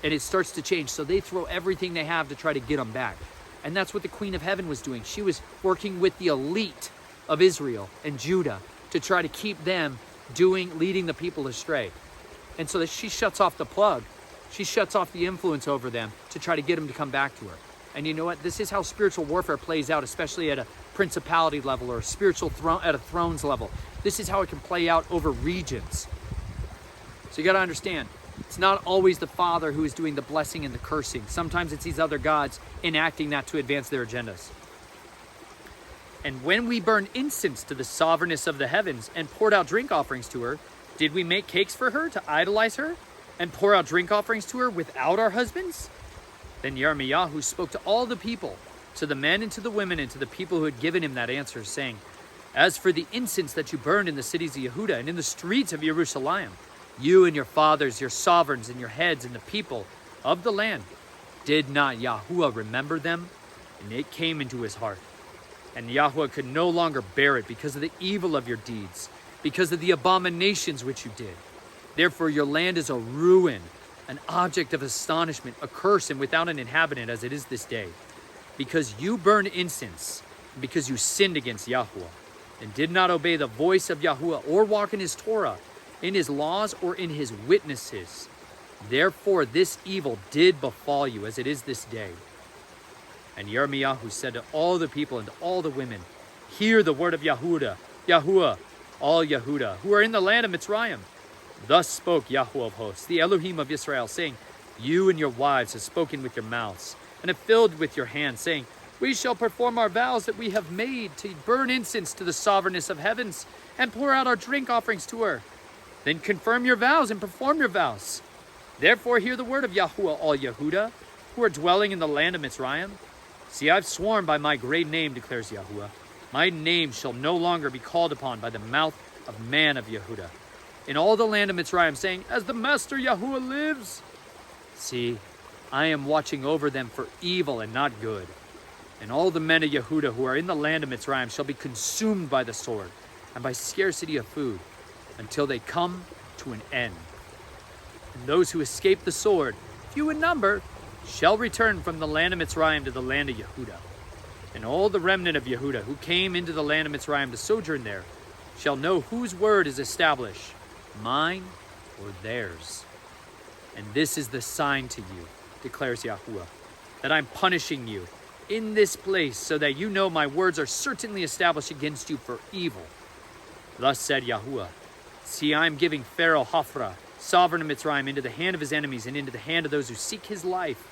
and it starts to change. So they throw everything they have to try to get them back. And that's what the Queen of Heaven was doing. She was working with the elite of Israel and Judah to try to keep them leading the people astray. And so that she shuts off the plug. She shuts off the influence over them to try to get them to come back to her. And you know what? This is how spiritual warfare plays out, especially at a principality level or a spiritual at a thrones level. This is how it can play out over regions. So you got to understand, it's not always the Father who is doing the blessing and the cursing. Sometimes it's these other gods enacting that to advance their agendas. And when we burned incense to the sovereignness of the heavens and poured out drink offerings to her, did we make cakes for her to idolize her and pour out drink offerings to her without our husbands? Then Yirmiyahu spoke to all the people, to the men and to the women and to the people who had given him that answer, saying, as for the incense that you burned in the cities of Yehuda and in the streets of Jerusalem, you and your fathers, your sovereigns and your heads and the people of the land, did not Yahuwah remember them? And it came into his heart. And Yahuwah could no longer bear it because of the evil of your deeds, because of the abominations which you did. Therefore your land is a ruin, an object of astonishment, a curse, and without an inhabitant as it is this day. Because you burned incense, and because you sinned against Yahuwah, and did not obey the voice of Yahuwah, or walk in his Torah, in his laws, or in his witnesses. Therefore this evil did befall you as it is this day. And Yirmiyahu said to all the people and to all the women, hear the word of Yahuwah, all Yehuda, who are in the land of Mitzrayim. Thus spoke Yahuwah of hosts, the Elohim of Israel, saying, you and your wives have spoken with your mouths, and have filled with your hands, saying, we shall perform our vows that we have made to burn incense to the sovereignness of heavens, and pour out our drink offerings to her. Then confirm your vows and perform your vows. Therefore hear the word of Yahuwah, all Yehuda, who are dwelling in the land of Mitzrayim. See, I've sworn by my great name, declares Yahuwah. My name shall no longer be called upon by the mouth of man of Yehuda in all the land of Mitzrayim, saying, as the Master Yahuwah lives. See, I am watching over them for evil and not good. And all the men of Yehuda who are in the land of Mitzrayim shall be consumed by the sword and by scarcity of food until they come to an end. And those who escape the sword, few in number, shall return from the land of Mitzrayim to the land of Yehuda. And all the remnant of Yehuda who came into the land of Mitzrayim to sojourn there shall know whose word is established, mine or theirs. And this is the sign to you, declares Yahuwah, that I'm punishing you in this place so that you know my words are certainly established against you for evil. Thus said Yahuwah, see, I am giving Pharaoh Hophra, sovereign of Mitzrayim, into the hand of his enemies and into the hand of those who seek his life,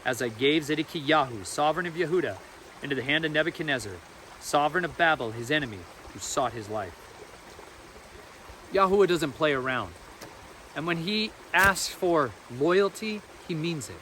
as I gave Zedekiyahu, sovereign of Yehuda, into the hand of Nebuchadnezzar, sovereign of Babel, his enemy, who sought his life. Yahuwah doesn't play around. And when he asks for loyalty, he means it.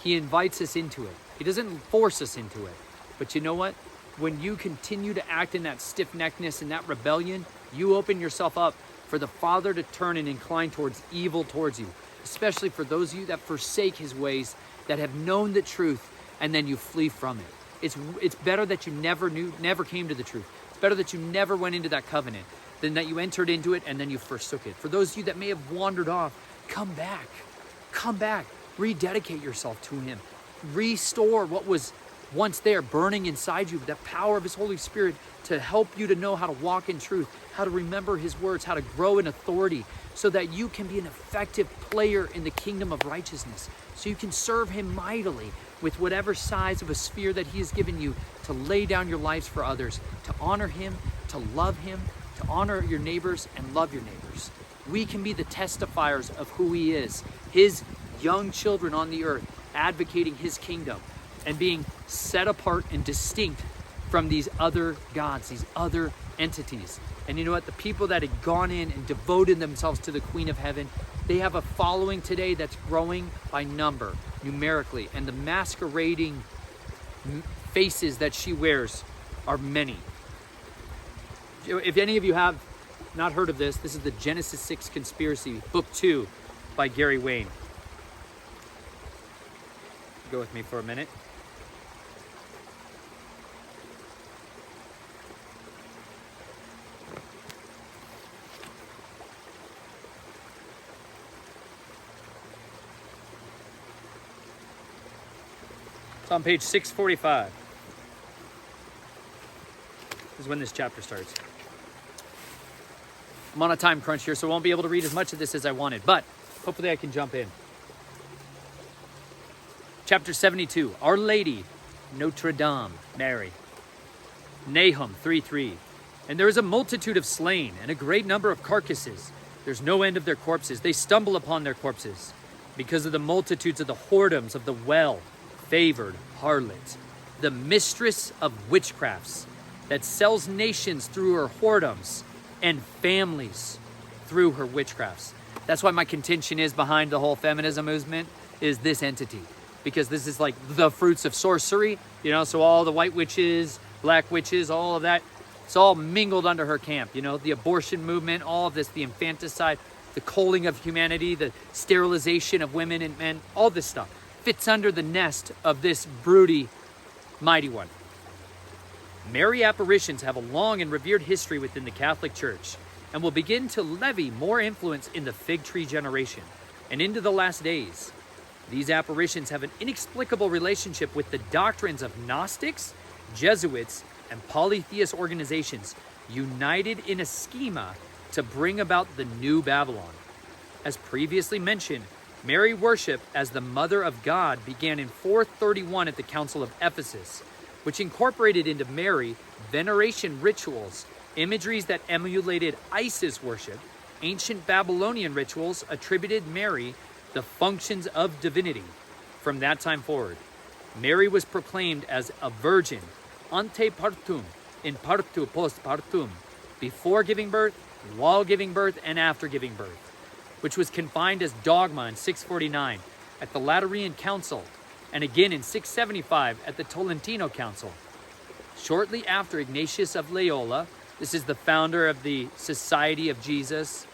He invites us into it. He doesn't force us into it. But you know what? When you continue to act in that stiff-neckedness and that rebellion, you open yourself up for the Father to turn and incline towards evil towards you, especially for those of you that forsake his ways, that have known the truth, and then you flee from it. It's better that you never came to the truth. It's better that you never went into that covenant than that you entered into it and then you forsook it. For those of you that may have wandered off, come back. Come back. Rededicate yourself to him. Restore what was once there, burning inside you, the power of his Holy Spirit to help you to know how to walk in truth, how to remember his words, how to grow in authority, so that you can be an effective player in the kingdom of righteousness, so you can serve him mightily with whatever size of a sphere that he has given you, to lay down your lives for others, to honor him, to love him, to honor your neighbors and love your neighbors. We can be the testifiers of who he is, his young children on the earth, advocating his kingdom and being set apart and distinct from these other gods, these other entities. And you know what? The people that had gone in and devoted themselves to the Queen of Heaven, they have a following today that's growing by number, numerically. And the masquerading faces that she wears are many. If any of you have not heard of this, this is the Genesis 6 Conspiracy, Book 2 by Gary Wayne. Go with me for a minute. It's on page 645. This is when this chapter starts. I'm on a time crunch here, so I won't be able to read as much of this as I wanted, but hopefully I can jump in. Chapter 72, Our Lady, Notre Dame, Mary. Nahum 3:3. And there is a multitude of slain, and a great number of carcasses. There's no end of their corpses. They stumble upon their corpses, because of the multitudes of the whoredoms of the well-favored harlot, the mistress of witchcrafts, that sells nations through her whoredoms, and families through her witchcrafts. That's why my contention is behind the whole feminism movement is this entity. Because this is like the fruits of sorcery, you know, so all the white witches, black witches, all of that, it's all mingled under her camp, you know, the abortion movement, all of this, the infanticide, the culling of humanity, the sterilization of women and men, all this stuff fits under the nest of this broody, mighty one. Mary apparitions have a long and revered history within the Catholic Church and will begin to levy more influence in the fig tree generation and into the last days. These apparitions have an inexplicable relationship with the doctrines of Gnostics, Jesuits, and polytheist organizations united in a schema to bring about the new Babylon. As previously mentioned, Mary worship as the Mother of God began in 431 at the Council of Ephesus, which incorporated into Mary veneration rituals, imageries that emulated Isis worship, ancient Babylonian rituals attributed Mary the functions of divinity. From that time forward, Mary was proclaimed as a virgin, ante partum, in partu post partum, before giving birth, while giving birth, and after giving birth, which was confined as dogma in 649 at the Lateran Council, and again in 675 at the Tolentino Council. Shortly after Ignatius of Loyola, this is the founder of the Society of Jesus,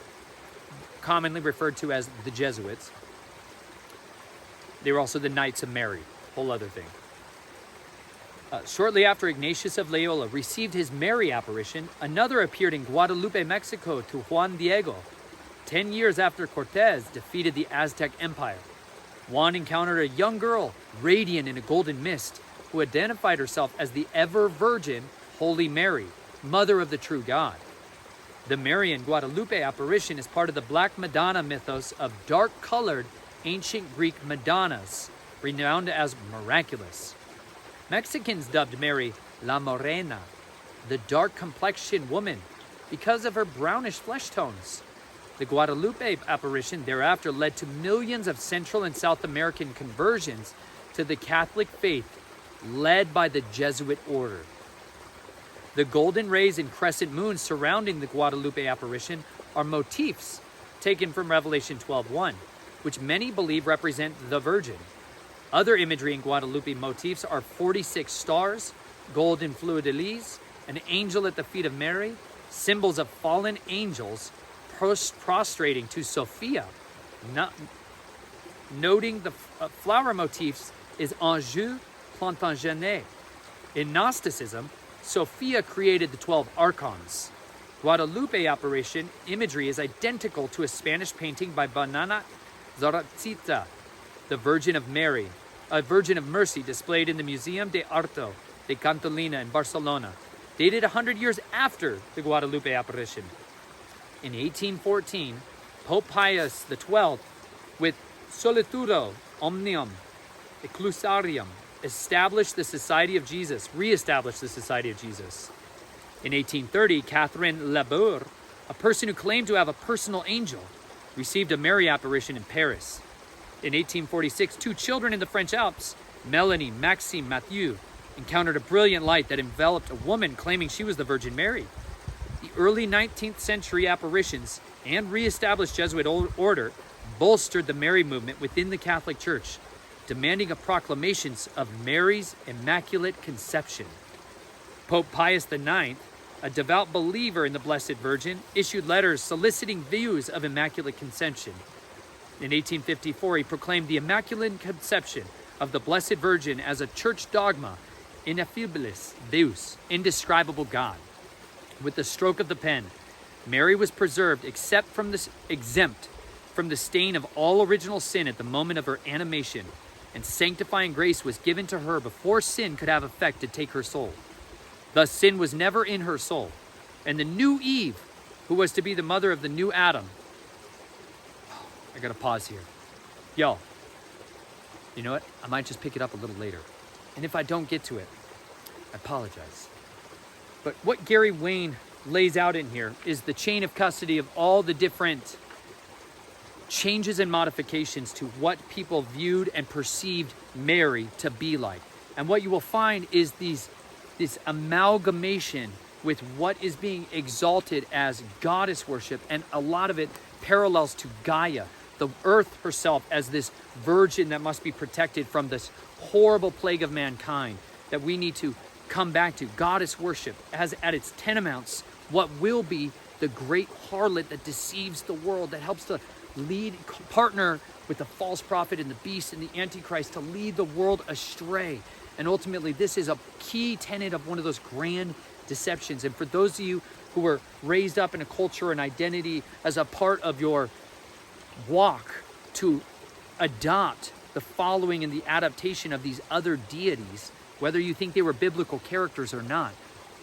commonly referred to as the Jesuits. They were also the Knights of Mary, whole other thing. Shortly after Ignatius of Loyola received his Mary apparition, another appeared in Guadalupe, Mexico to Juan Diego. 10 years after Cortez defeated the Aztec Empire, Juan encountered a young girl, radiant in a golden mist, who identified herself as the ever-virgin Holy Mary, Mother of the true God. The Marian Guadalupe apparition is part of the Black Madonna mythos of dark-colored ancient Greek Madonnas, renowned as miraculous. Mexicans dubbed Mary La Morena, the dark-complexioned woman, because of her brownish flesh tones. The Guadalupe apparition thereafter led to millions of Central and South American conversions to the Catholic faith, led by the Jesuit order. The golden rays and crescent moons surrounding the Guadalupe apparition are motifs taken from Revelation 12:1, which many believe represent the Virgin. Other imagery in Guadalupe motifs are 46 stars, golden fleur-de-lis, an angel at the feet of Mary, symbols of fallen angels prostrating to Sophia. Noting the flower motifs is Anjou Plantagenet. In Gnosticism, Sophia created the 12 archons. Guadalupe apparition imagery is identical to a Spanish painting by Banana Zoratzita, the Virgin of Mary, a Virgin of Mercy displayed in the Museum de Arto de Cantolina in Barcelona, dated 100 years after the Guadalupe apparition. In 1814, Pope Pius XII, with Solitudo Omnium Ecclesiarum, reestablished the Society of Jesus. In 1830, Catherine Labour, a person who claimed to have a personal angel, received a Mary apparition in Paris. In 1846, two children in the French Alps, Melanie, Maxime, Mathieu, encountered a brilliant light that enveloped a woman claiming she was the Virgin Mary. The early 19th century apparitions and re-established Jesuit order bolstered the Mary movement within the Catholic Church, demanding a proclamation of Mary's Immaculate Conception. Pope Pius IX, a devout believer in the Blessed Virgin, issued letters soliciting views of Immaculate Conception. In 1854, he proclaimed the Immaculate Conception of the Blessed Virgin as a church dogma, ineffabilis Deus, indescribable God. With the stroke of the pen, Mary was preserved exempt from the stain of all original sin at the moment of her animation, and sanctifying grace was given to her before sin could have effect to take her soul. Thus sin was never in her soul, and the new Eve, who was to be the mother of the new Adam. I gotta pause here. Yo, you know what? I might just pick it up a little later. And if I don't get to it, I apologize. But what Gary Wayne lays out in here is the chain of custody of all the different changes and modifications to what people viewed and perceived Mary to be like. And what you will find is this amalgamation with what is being exalted as goddess worship, and a lot of it parallels to Gaia, the earth herself, as this virgin that must be protected from this horrible plague of mankind that we need to come back to. Goddess worship as at its tenamounts what will be the great harlot that deceives the world, that helps to partner with the false prophet and the beast and the Antichrist to lead the world astray. And ultimately, this is a key tenet of one of those grand deceptions. And for those of you who were raised up in a culture and identity as a part of your walk to adopt the following and the adaptation of these other deities, whether you think they were biblical characters or not,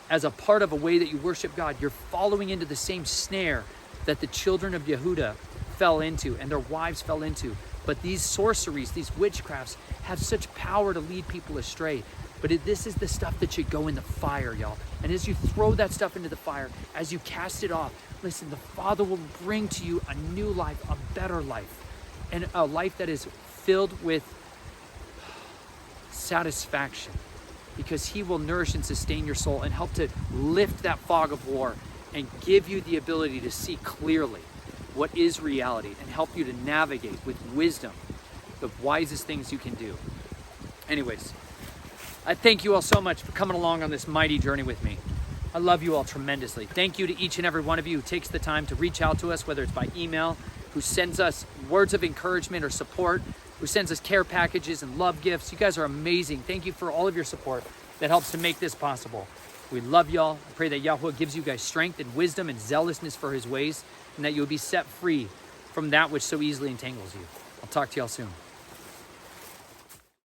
as a part of a way that you worship God, you're following into the same snare that the children of Yehuda fell into and their wives fell into. But these sorceries, these witchcrafts, have such power to lead people astray. But this is the stuff that should go in the fire, y'all. And as you throw that stuff into the fire, as you cast it off, listen, the Father will bring to you a new life, a better life, and a life that is filled with satisfaction, because He will nourish and sustain your soul and help to lift that fog of war and give you the ability to see clearly what is reality and help you to navigate with wisdom the wisest things you can do. Anyways, I thank you all so much for coming along on this mighty journey with me. I love you all tremendously. Thank you to each and every one of you who takes the time to reach out to us, whether it's by email, who sends us words of encouragement or support, who sends us care packages and love gifts. You guys are amazing. Thank you for all of your support that helps to make this possible. We love y'all. I pray that Yahweh gives you guys strength and wisdom and zealousness for His ways, and that you'll be set free from that which so easily entangles you. I'll talk to y'all soon.